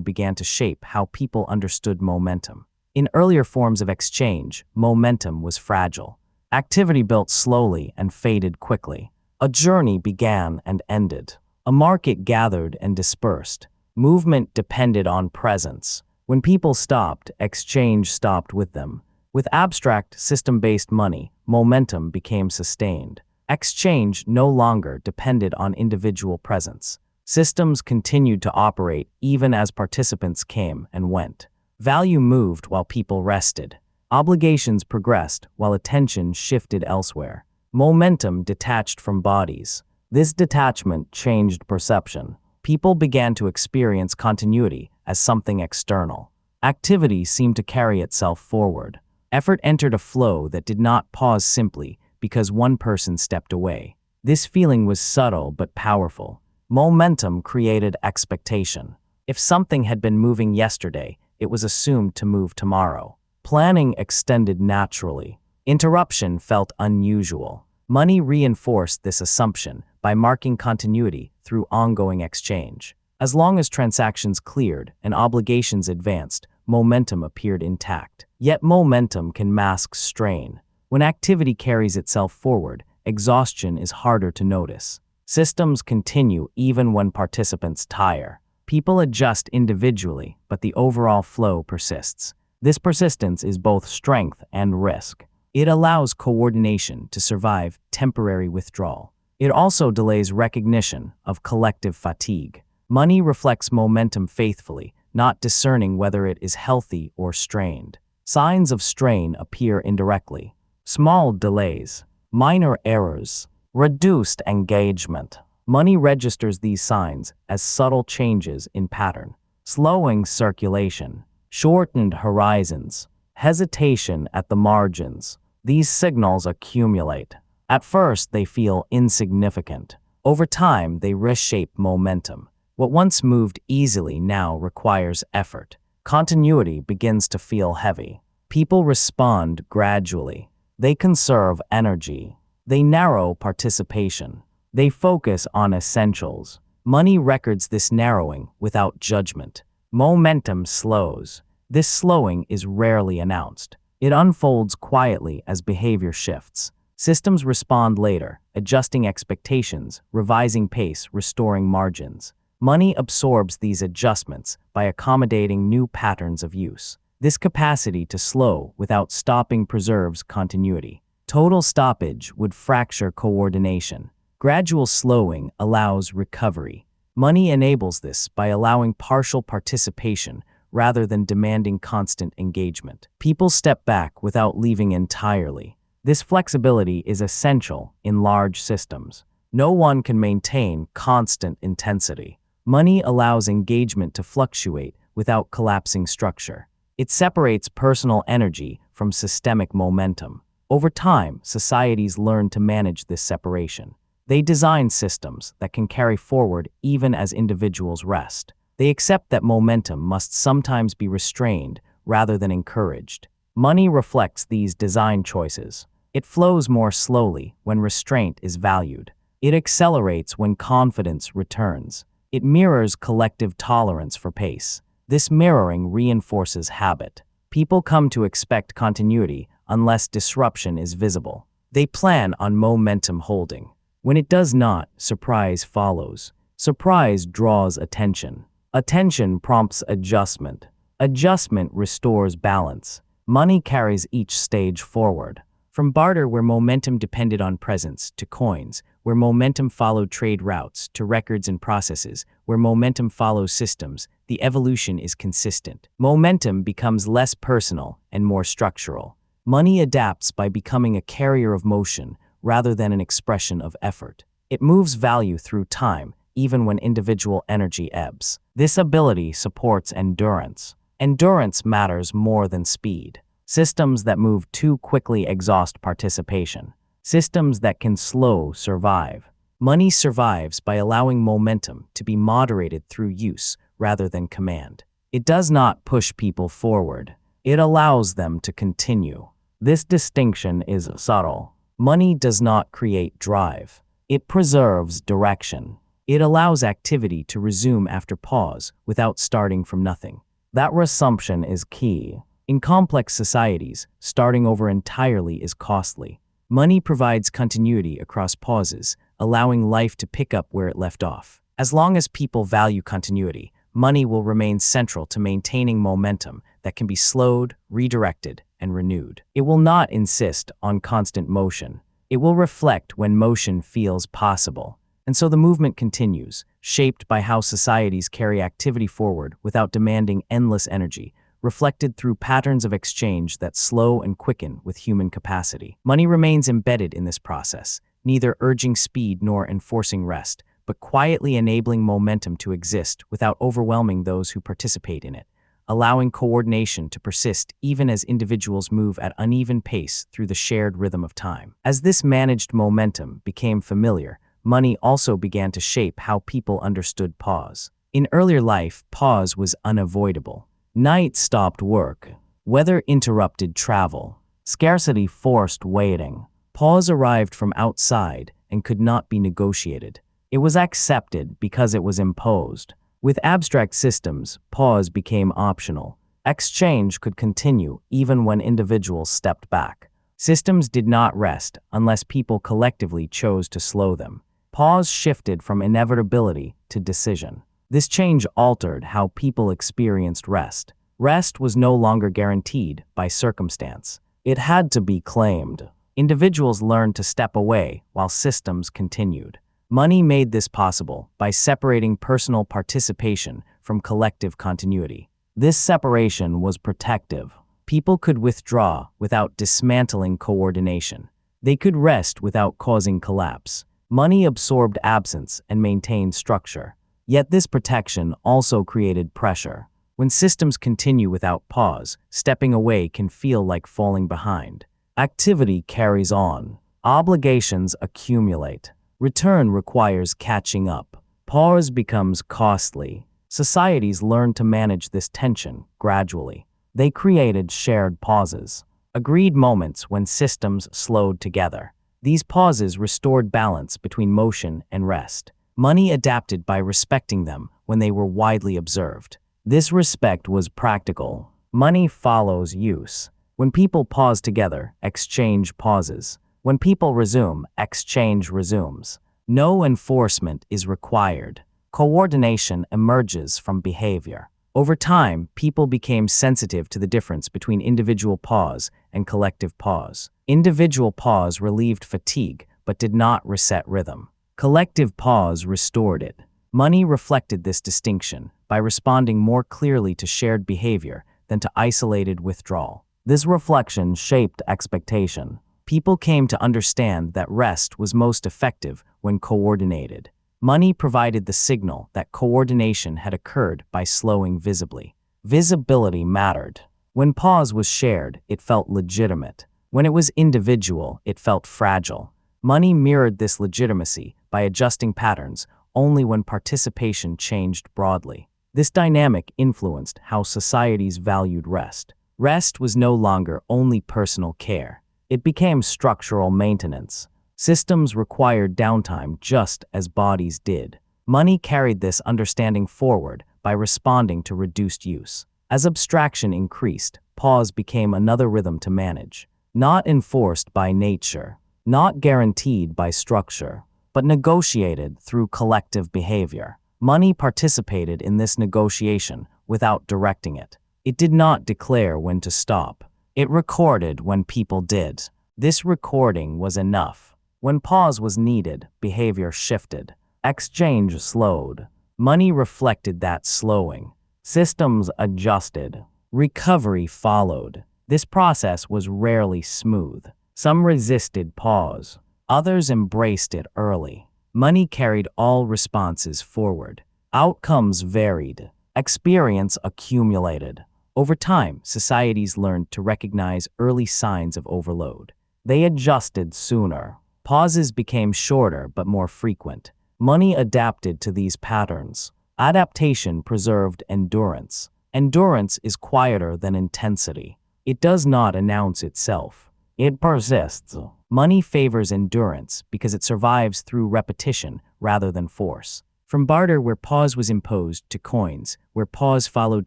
began to shape how people understood momentum. In earlier forms of exchange, momentum was fragile. Activity built slowly and faded quickly. A journey began and ended. A market gathered and dispersed. Movement depended on presence. When people stopped, exchange stopped with them. With abstract, system-based money, momentum became sustained. Exchange no longer depended on individual presence. Systems continued to operate even as participants came and went. Value moved while people rested. Obligations progressed while attention shifted elsewhere. Momentum detached from bodies. This detachment changed perception. People began to experience continuity as something external. Activity seemed to carry itself forward. Effort entered a flow that did not pause simply because one person stepped away. This feeling was subtle but powerful. Momentum created expectation. If something had been moving yesterday, it was assumed to move tomorrow. Planning extended naturally. Interruption felt unusual. Money reinforced this assumption by marking continuity through ongoing exchange. As long as transactions cleared and obligations advanced, momentum appeared intact. Yet momentum can mask strain. When activity carries itself forward, exhaustion is harder to notice. Systems continue even when participants tire. People adjust individually, but the overall flow persists. This persistence is both strength and risk. It allows coordination to survive temporary withdrawal. It also delays recognition of collective fatigue. Money reflects momentum faithfully, not discerning whether it is healthy or strained. Signs of strain appear indirectly. Small delays, minor errors, reduced engagement. Money registers these signs as subtle changes in pattern. Slowing circulation, shortened horizons, hesitation at the margins. These signals accumulate. At first, they feel insignificant. Over time, they reshape momentum. What once moved easily now requires effort. Continuity begins to feel heavy. People respond gradually. They conserve energy. They narrow participation. They focus on essentials. Money records this narrowing without judgment. Momentum slows. This slowing is rarely announced. It unfolds quietly as behavior shifts. Systems respond later, adjusting expectations, revising pace, restoring margins. Money absorbs these adjustments by accommodating new patterns of use. This capacity to slow without stopping preserves continuity. Total stoppage would fracture coordination. Gradual slowing allows recovery. Money enables this by allowing partial participation rather than demanding constant engagement. People step back without leaving entirely. This flexibility is essential in large systems. No one can maintain constant intensity. Money allows engagement to fluctuate without collapsing structure. It separates personal energy from systemic momentum. Over time, societies learn to manage this separation. They design systems that can carry forward even as individuals rest. They accept that momentum must sometimes be restrained rather than encouraged. Money reflects these design choices. It flows more slowly when restraint is valued. It accelerates when confidence returns. It mirrors collective tolerance for pace. This mirroring reinforces habit. People come to expect continuity unless disruption is visible. They plan on momentum holding. When it does not, surprise follows. Surprise draws attention. Attention prompts adjustment. Adjustment restores balance. Money carries each stage forward. From barter where momentum depended on presence to coins, where momentum followed trade routes, to records and processes, where momentum follows systems, the evolution is consistent. Momentum becomes less personal and more structural. Money adapts by becoming a carrier of motion rather than an expression of effort. It moves value through time, even when individual energy ebbs. This ability supports endurance. Endurance matters more than speed. Systems that move too quickly exhaust participation. Systems that can slow survive. Money survives by allowing momentum to be moderated through use rather than command. It does not push people forward. It allows them to continue. This distinction is subtle. Money does not create drive. It preserves direction. It allows activity to resume after pause without starting from nothing. That resumption is key. In complex societies, starting over entirely is costly. Money provides continuity across pauses, allowing life to pick up where it left off. As long as people value continuity, money will remain central to maintaining momentum that can be slowed, redirected, and renewed. It will not insist on constant motion. It will reflect when motion feels possible. And so the movement continues, shaped by how societies carry activity forward without demanding endless energy, reflected through patterns of exchange that slow and quicken with human capacity. Money remains embedded in this process, neither urging speed nor enforcing rest, but quietly enabling momentum to exist without overwhelming those who participate in it, allowing coordination to persist even as individuals move at uneven pace through the shared rhythm of time. As this managed momentum became familiar, money also began to shape how people understood pause. In earlier life, pause was unavoidable. Night stopped work. Weather interrupted travel. Scarcity forced waiting. Pause arrived from outside and could not be negotiated. It was accepted because it was imposed. With abstract systems, pause became optional. Exchange could continue even when individuals stepped back. Systems did not rest unless people collectively chose to slow them. Pause shifted from inevitability to decision. This change altered how people experienced rest. Rest was no longer guaranteed by circumstance. It had to be claimed. Individuals learned to step away while systems continued. Money made this possible by separating personal participation from collective continuity. This separation was protective. People could withdraw without dismantling coordination. They could rest without causing collapse. Money absorbed absence and maintained structure. Yet this protection also created pressure. When systems continue without pause, stepping away can feel like falling behind. Activity carries on. Obligations accumulate. Return requires catching up. Pause becomes costly. Societies learn to manage this tension gradually. They created shared pauses, agreed moments when systems slowed together. These pauses restored balance between motion and rest. Money adapted by respecting them when they were widely observed. This respect was practical. Money follows use. When people pause together, exchange pauses. When people resume, exchange resumes. No enforcement is required. Coordination emerges from behavior. Over time, people became sensitive to the difference between individual pause and collective pause. Individual pause relieved fatigue, but did not reset rhythm. Collective pause restored it. Money reflected this distinction by responding more clearly to shared behavior than to isolated withdrawal. This reflection shaped expectation. People came to understand that rest was most effective when coordinated. Money provided the signal that coordination had occurred by slowing visibly. Visibility mattered. When pause was shared, it felt legitimate. When it was individual, it felt fragile. Money mirrored this legitimacy by adjusting patterns only when participation changed broadly. This dynamic influenced how societies valued rest. Rest was no longer only personal care. It became structural maintenance. Systems required downtime just as bodies did. Money carried this understanding forward by responding to reduced use. As abstraction increased, pause became another rhythm to manage. Not enforced by nature, not guaranteed by structure, but negotiated through collective behavior. Money participated in this negotiation without directing it. It did not declare when to stop. It recorded when people did. This recording was enough. When pause was needed, behavior shifted. Exchange slowed. Money reflected that slowing. Systems adjusted. Recovery followed. This process was rarely smooth. Some resisted pause. Others embraced it early. Money carried all responses forward. Outcomes varied. Experience accumulated. Over time, societies learned to recognize early signs of overload. They adjusted sooner. Pauses became shorter but more frequent. Money adapted to these patterns. Adaptation preserved endurance. Endurance is quieter than intensity. It does not announce itself. It persists. Money favors endurance because it survives through repetition rather than force. From barter, where pause was imposed, to coins, where pause followed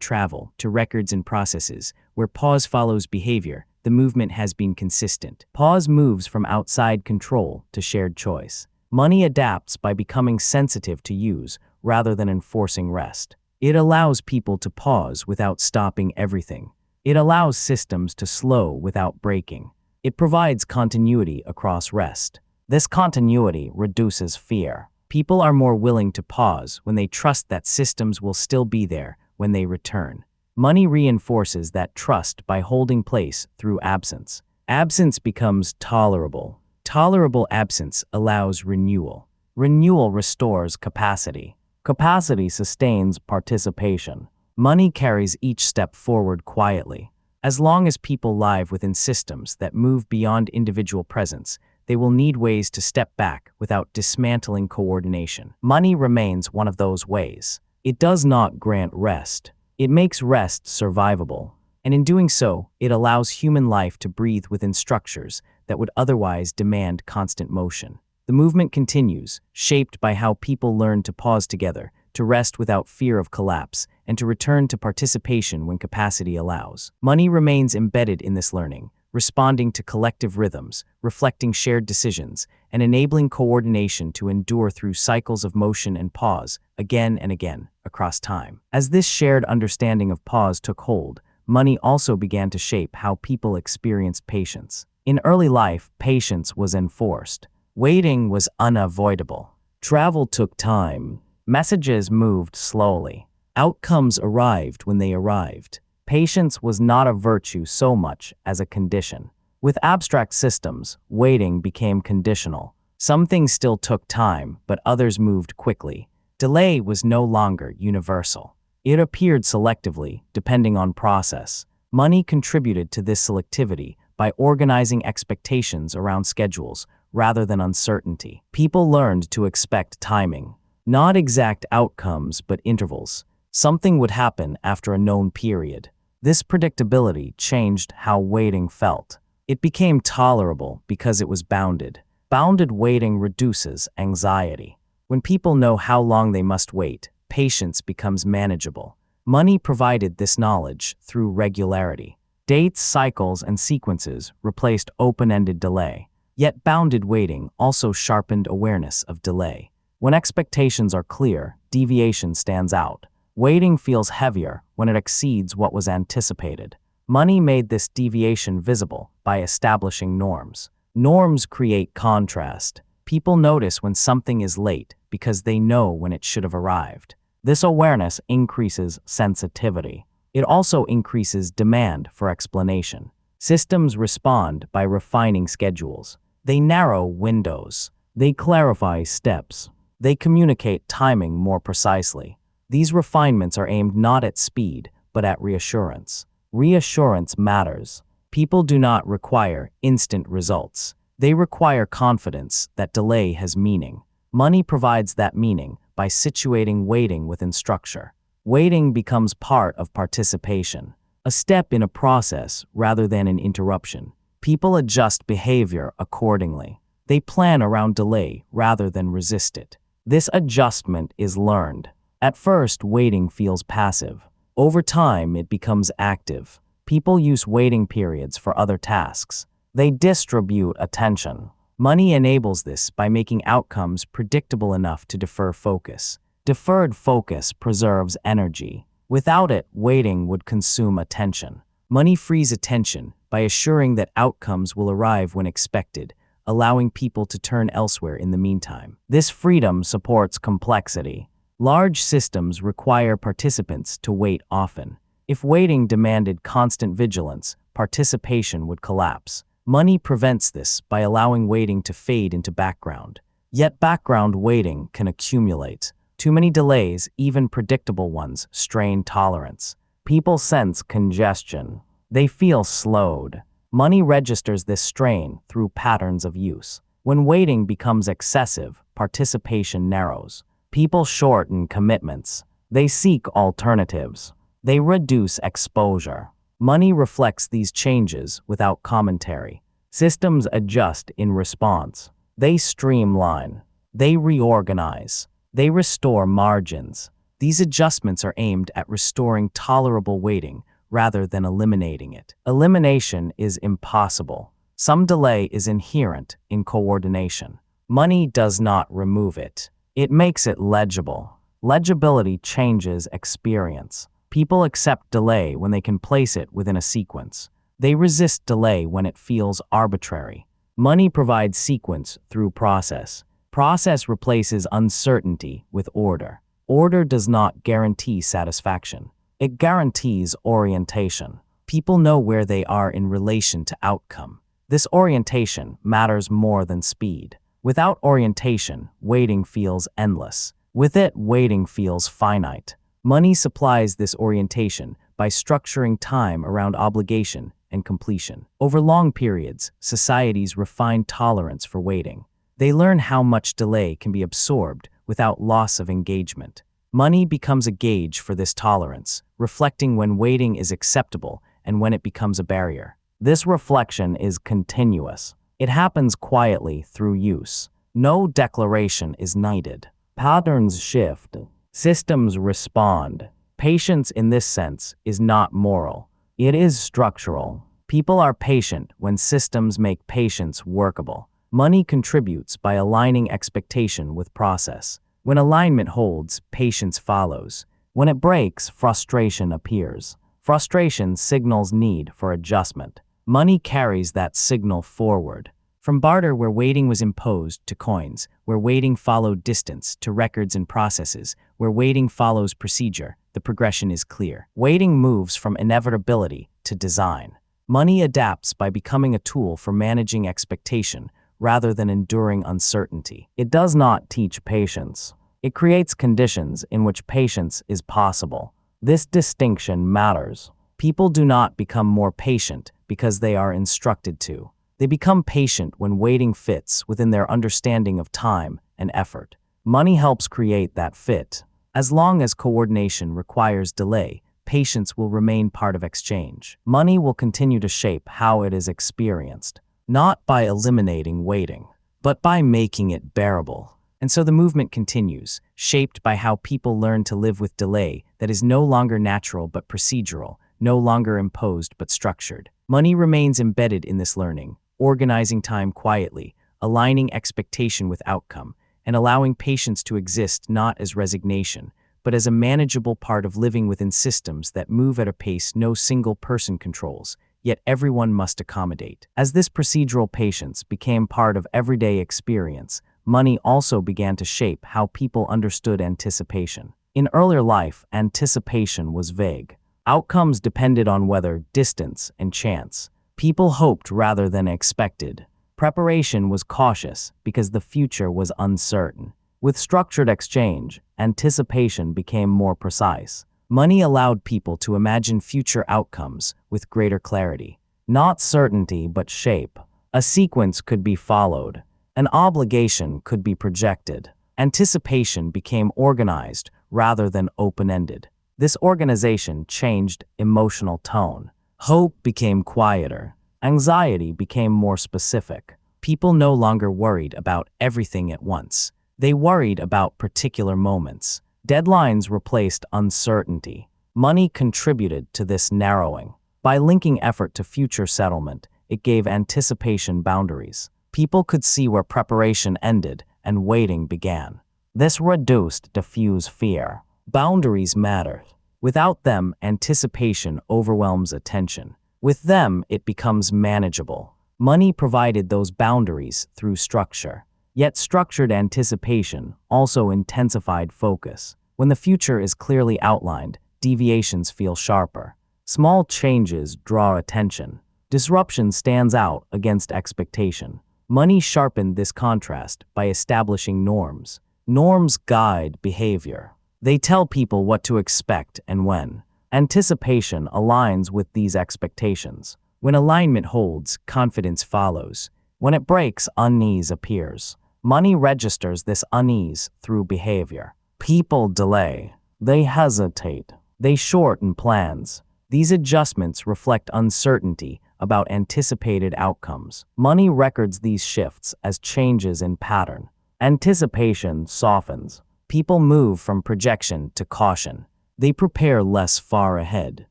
travel, to records and processes, where pause follows behavior, the movement has been consistent. Pause moves from outside control to shared choice. Money adapts by becoming sensitive to use rather than enforcing rest. It allows people to pause without stopping everything. It allows systems to slow without breaking. It provides continuity across rest. This continuity reduces fear. People are more willing to pause when they trust that systems will still be there when they return. Money reinforces that trust by holding place through absence. Absence becomes tolerable. Tolerable absence allows renewal. Renewal restores capacity. Capacity sustains participation. Money carries each step forward quietly. As long as people live within systems that move beyond individual presence, they will need ways to step back without dismantling coordination. Money remains one of those ways. It does not grant rest. It makes rest survivable. And in doing so, it allows human life to breathe within structures that would otherwise demand constant motion. The movement continues, shaped by how people learn to pause together, to rest without fear of collapse, and to return to participation when capacity allows. Money remains embedded in this learning, responding to collective rhythms, reflecting shared decisions, and enabling coordination to endure through cycles of motion and pause, again and again, across time. As this shared understanding of pause took hold, money also began to shape how people experienced patience. In early life, patience was enforced. Waiting was unavoidable. Travel took time. Messages moved slowly. Outcomes arrived when they arrived. Patience was not a virtue so much as a condition. With abstract systems, waiting became conditional. Some things still took time, but others moved quickly. Delay was no longer universal. It appeared selectively, depending on process. Money contributed to this selectivity by organizing expectations around schedules rather than uncertainty. People learned to expect timing. Not exact outcomes, but intervals. Something would happen after a known period. This predictability changed how waiting felt. It became tolerable because it was bounded. Bounded waiting reduces anxiety. When people know how long they must wait, patience becomes manageable. Money provided this knowledge through regularity. Dates, cycles, and sequences replaced open-ended delay. Yet bounded waiting also sharpened awareness of delay. When expectations are clear, deviation stands out. Waiting feels heavier when it exceeds what was anticipated. Money made this deviation visible by establishing norms. Norms create contrast. People notice when something is late because they know when it should have arrived. This awareness increases sensitivity. It also increases demand for explanation. Systems respond by refining schedules. They narrow windows. They clarify steps. They communicate timing more precisely. These refinements are aimed not at speed, but at reassurance. Reassurance matters. People do not require instant results. They require confidence that delay has meaning. Money provides that meaning by situating waiting within structure. Waiting becomes part of participation, a step in a process rather than an interruption. People adjust behavior accordingly. They plan around delay rather than resist it. This adjustment is learned. At first, waiting feels passive. Over time, it becomes active. People use waiting periods for other tasks. They distribute attention. Money enables this by making outcomes predictable enough to defer focus. Deferred focus preserves energy. Without it, waiting would consume attention. Money frees attention by assuring that outcomes will arrive when expected, allowing people to turn elsewhere in the meantime. This freedom supports complexity. Large systems require participants to wait often. If waiting demanded constant vigilance, participation would collapse. Money prevents this by allowing waiting to fade into background. Yet background waiting can accumulate. Too many delays, even predictable ones, strain tolerance. People sense congestion. They feel slowed. Money registers this strain through patterns of use. When waiting becomes excessive, participation narrows. People shorten commitments. They seek alternatives. They reduce exposure. Money reflects these changes without commentary. Systems adjust in response. They streamline. They reorganize. They restore margins. These adjustments are aimed at restoring tolerable waiting rather than eliminating it. Elimination is impossible. Some delay is inherent in coordination. Money does not remove it. It makes it legible. Legibility changes experience. People accept delay when they can place it within a sequence. They resist delay when it feels arbitrary. Money provides sequence through process. Process replaces uncertainty with order. Order does not guarantee satisfaction. It guarantees orientation. People know where they are in relation to outcome. This orientation matters more than speed. Without orientation, waiting feels endless. With it, waiting feels finite. Money supplies this orientation by structuring time around obligation and completion. Over long periods, societies refine tolerance for waiting. They learn how much delay can be absorbed without loss of engagement. Money becomes a gauge for this tolerance, reflecting when waiting is acceptable and when it becomes a barrier. This reflection is continuous. It happens quietly through use. No declaration is needed. Patterns shift. Systems respond. Patience in this sense is not moral. It is structural. People are patient when systems make patience workable. Money contributes by aligning expectation with process. When alignment holds, patience follows. When it breaks, frustration appears. Frustration signals need for adjustment. Money carries that signal forward. From barter where waiting was imposed to coins, where waiting followed distance, to records and processes, where waiting follows procedure, the progression is clear. Waiting moves from inevitability to design. Money adapts by becoming a tool for managing expectation rather than enduring uncertainty. It does not teach patience. It creates conditions in which patience is possible. This distinction matters. People do not become more patient because they are instructed to. They become patient when waiting fits within their understanding of time and effort. Money helps create that fit. As long as coordination requires delay, patience will remain part of exchange. Money will continue to shape how it is experienced, not by eliminating waiting, but by making it bearable. And so the movement continues, shaped by how people learn to live with delay that is no longer natural but procedural, no longer imposed but structured. Money remains embedded in this learning, organizing time quietly, aligning expectation with outcome, and allowing patience to exist not as resignation, but as a manageable part of living within systems that move at a pace no single person controls, yet everyone must accommodate. As this procedural patience became part of everyday experience, money also began to shape how people understood anticipation. In earlier life, anticipation was vague. Outcomes depended on weather, distance, and chance. People hoped rather than expected. Preparation was cautious because the future was uncertain. With structured exchange, anticipation became more precise. Money allowed people to imagine future outcomes with greater clarity. Not certainty, but shape. A sequence could be followed. An obligation could be projected. Anticipation became organized rather than open-ended. This organization changed emotional tone. Hope became quieter. Anxiety became more specific. People no longer worried about everything at once. They worried about particular moments. Deadlines replaced uncertainty. Money contributed to this narrowing. By linking effort to future settlement, it gave anticipation boundaries. People could see where preparation ended and waiting began. This reduced diffuse fear. Boundaries mattered. Without them, anticipation overwhelms attention. With them, it becomes manageable. Money provided those boundaries through structure. Yet structured anticipation also intensified focus. When the future is clearly outlined, deviations feel sharper. Small changes draw attention. Disruption stands out against expectation. Money sharpened this contrast by establishing norms. Norms guide behavior. They tell people what to expect and when. Anticipation aligns with these expectations. When alignment holds, confidence follows. When it breaks, unease appears. Money registers this unease through behavior. People delay. They hesitate. They shorten plans. These adjustments reflect uncertainty about anticipated outcomes. Money records these shifts as changes in pattern. Anticipation softens. People move from projection to caution. They prepare less far ahead.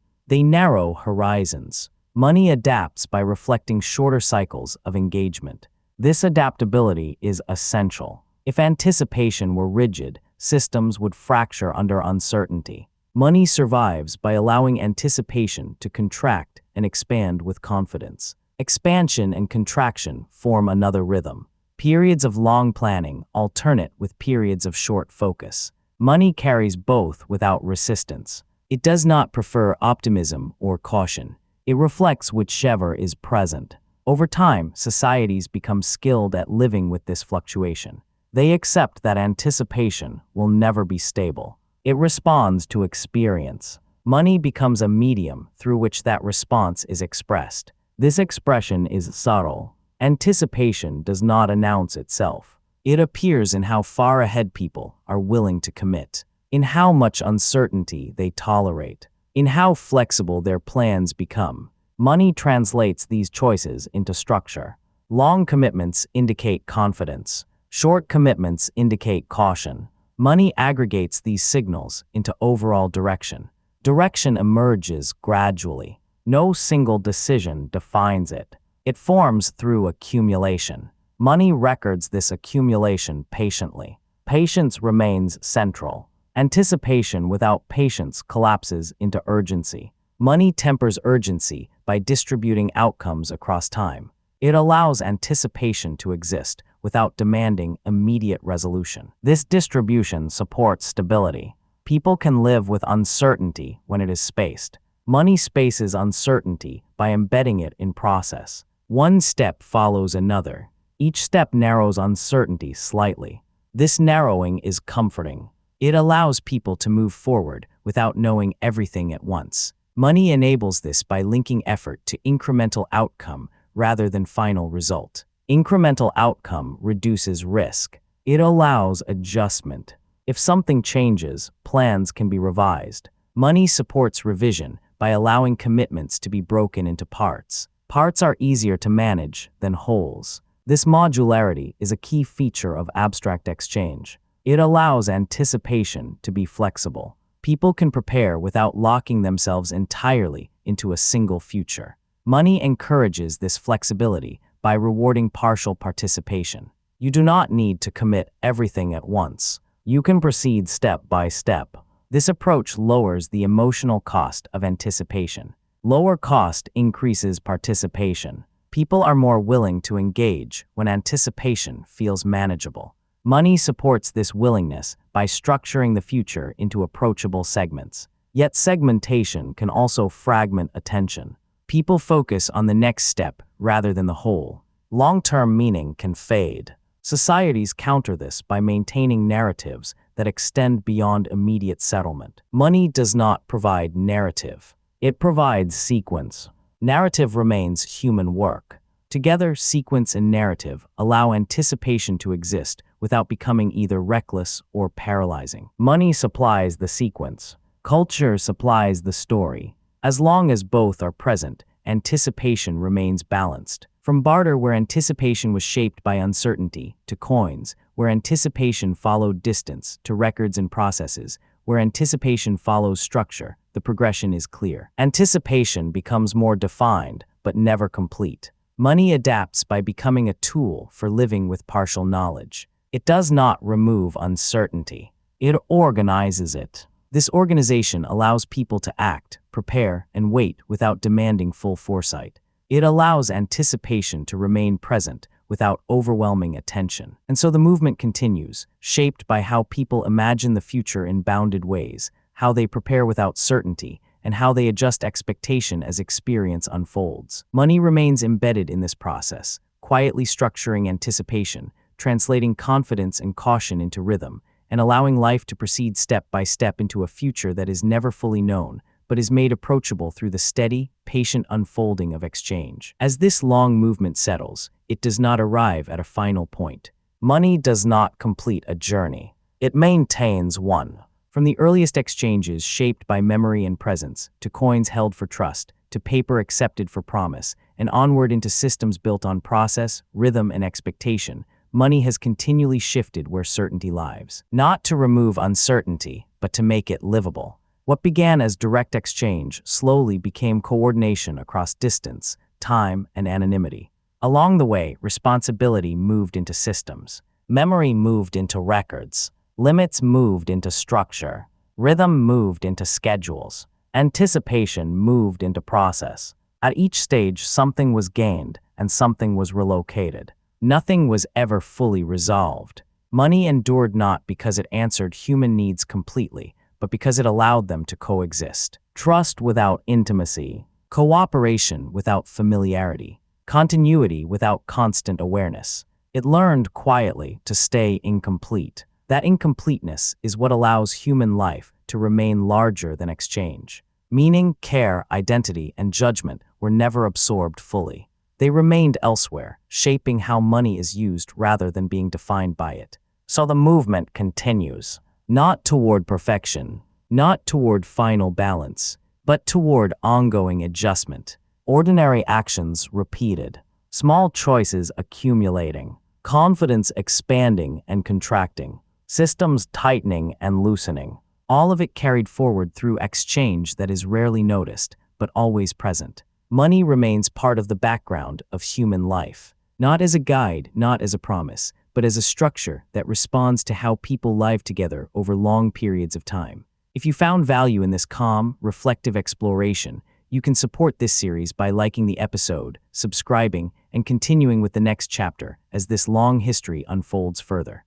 They narrow horizons. Money adapts by reflecting shorter cycles of engagement. This adaptability is essential. If anticipation were rigid, systems would fracture under uncertainty. Money survives by allowing anticipation to contract and expand with confidence. Expansion and contraction form another rhythm. Periods of long planning alternate with periods of short focus. Money carries both without resistance. It does not prefer optimism or caution. It reflects whichever is present. Over time, societies become skilled at living with this fluctuation. They accept that anticipation will never be stable. It responds to experience. Money becomes a medium through which that response is expressed. This expression is subtle. Anticipation does not announce itself. It appears in how far ahead people are willing to commit, in how much uncertainty they tolerate, in how flexible their plans become. Money translates these choices into structure. Long commitments indicate confidence. Short commitments indicate caution. Money aggregates these signals into overall direction. Direction emerges gradually. No single decision defines it. It forms through accumulation. Money records this accumulation patiently. Patience remains central. Anticipation without patience collapses into urgency. Money tempers urgency by distributing outcomes across time. It allows anticipation to exist without demanding immediate resolution. This distribution supports stability. People can live with uncertainty when it is spaced. Money spaces uncertainty by embedding it in process. One step follows another. Each step narrows uncertainty slightly. This narrowing is comforting. It allows people to move forward without knowing everything at once. Money enables this by linking effort to incremental outcome rather than final result. Incremental outcome reduces risk. It allows adjustment. If something changes, plans can be revised. Money supports revision by allowing commitments to be broken into parts. Parts are easier to manage than wholes. This modularity is a key feature of abstract exchange. It allows anticipation to be flexible. People can prepare without locking themselves entirely into a single future. Money encourages this flexibility by rewarding partial participation. You do not need to commit everything at once. You can proceed step by step. This approach lowers the emotional cost of anticipation. Lower cost increases participation. People are more willing to engage when anticipation feels manageable. Money supports this willingness by structuring the future into approachable segments. Yet segmentation can also fragment attention. People focus on the next step rather than the whole. Long-term meaning can fade. Societies counter this by maintaining narratives that extend beyond immediate settlement. Money does not provide narrative. It provides sequence. Narrative remains human work. Together, sequence and narrative allow anticipation to exist without becoming either reckless or paralyzing. Money supplies the sequence. Culture supplies the story. As long as both are present, anticipation remains balanced. From barter where anticipation was shaped by uncertainty, to coins, where anticipation followed distance, to records and processes, where anticipation follows structure, the progression is clear. Anticipation becomes more defined, but never complete. Money adapts by becoming a tool for living with partial knowledge. It does not remove uncertainty. It organizes it. This organization allows people to act, prepare, and wait without demanding full foresight. It allows anticipation to remain present without overwhelming attention. And so the movement continues, shaped by how people imagine the future in bounded ways, how they prepare without certainty, and how they adjust expectation as experience unfolds. Money remains embedded in this process, quietly structuring anticipation, translating confidence and caution into rhythm, and allowing life to proceed step by step into a future that is never fully known, but is made approachable through the steady, patient unfolding of exchange. As this long movement settles, it does not arrive at a final point. Money does not complete a journey. It maintains one. From the earliest exchanges shaped by memory and presence, to coins held for trust, to paper accepted for promise, and onward into systems built on process, rhythm, and expectation, money has continually shifted where certainty lives. Not to remove uncertainty, but to make it livable. What began as direct exchange slowly became coordination across distance, time, and anonymity. Along the way, responsibility moved into systems. Memory moved into records. Limits moved into structure. Rhythm moved into schedules. Anticipation moved into process. At each stage, something was gained and something was relocated. Nothing was ever fully resolved. Money endured not because it answered human needs completely, but because it allowed them to coexist. Trust without intimacy, cooperation without familiarity, continuity without constant awareness. It learned quietly to stay incomplete. That incompleteness is what allows human life to remain larger than exchange. Meaning, care, identity, and judgment were never absorbed fully. They remained elsewhere, shaping how money is used rather than being defined by it. So the movement continues, not toward perfection, not toward final balance, but toward ongoing adjustment. Ordinary actions repeated, small choices accumulating, confidence expanding and contracting, systems tightening and loosening. All of it carried forward through exchange that is rarely noticed, but always present. Money remains part of the background of human life, not as a guide, not as a promise, but as a structure that responds to how people live together over long periods of time. If you found value in this calm, reflective exploration, you can support this series by liking the episode, subscribing, and continuing with the next chapter as this long history unfolds further.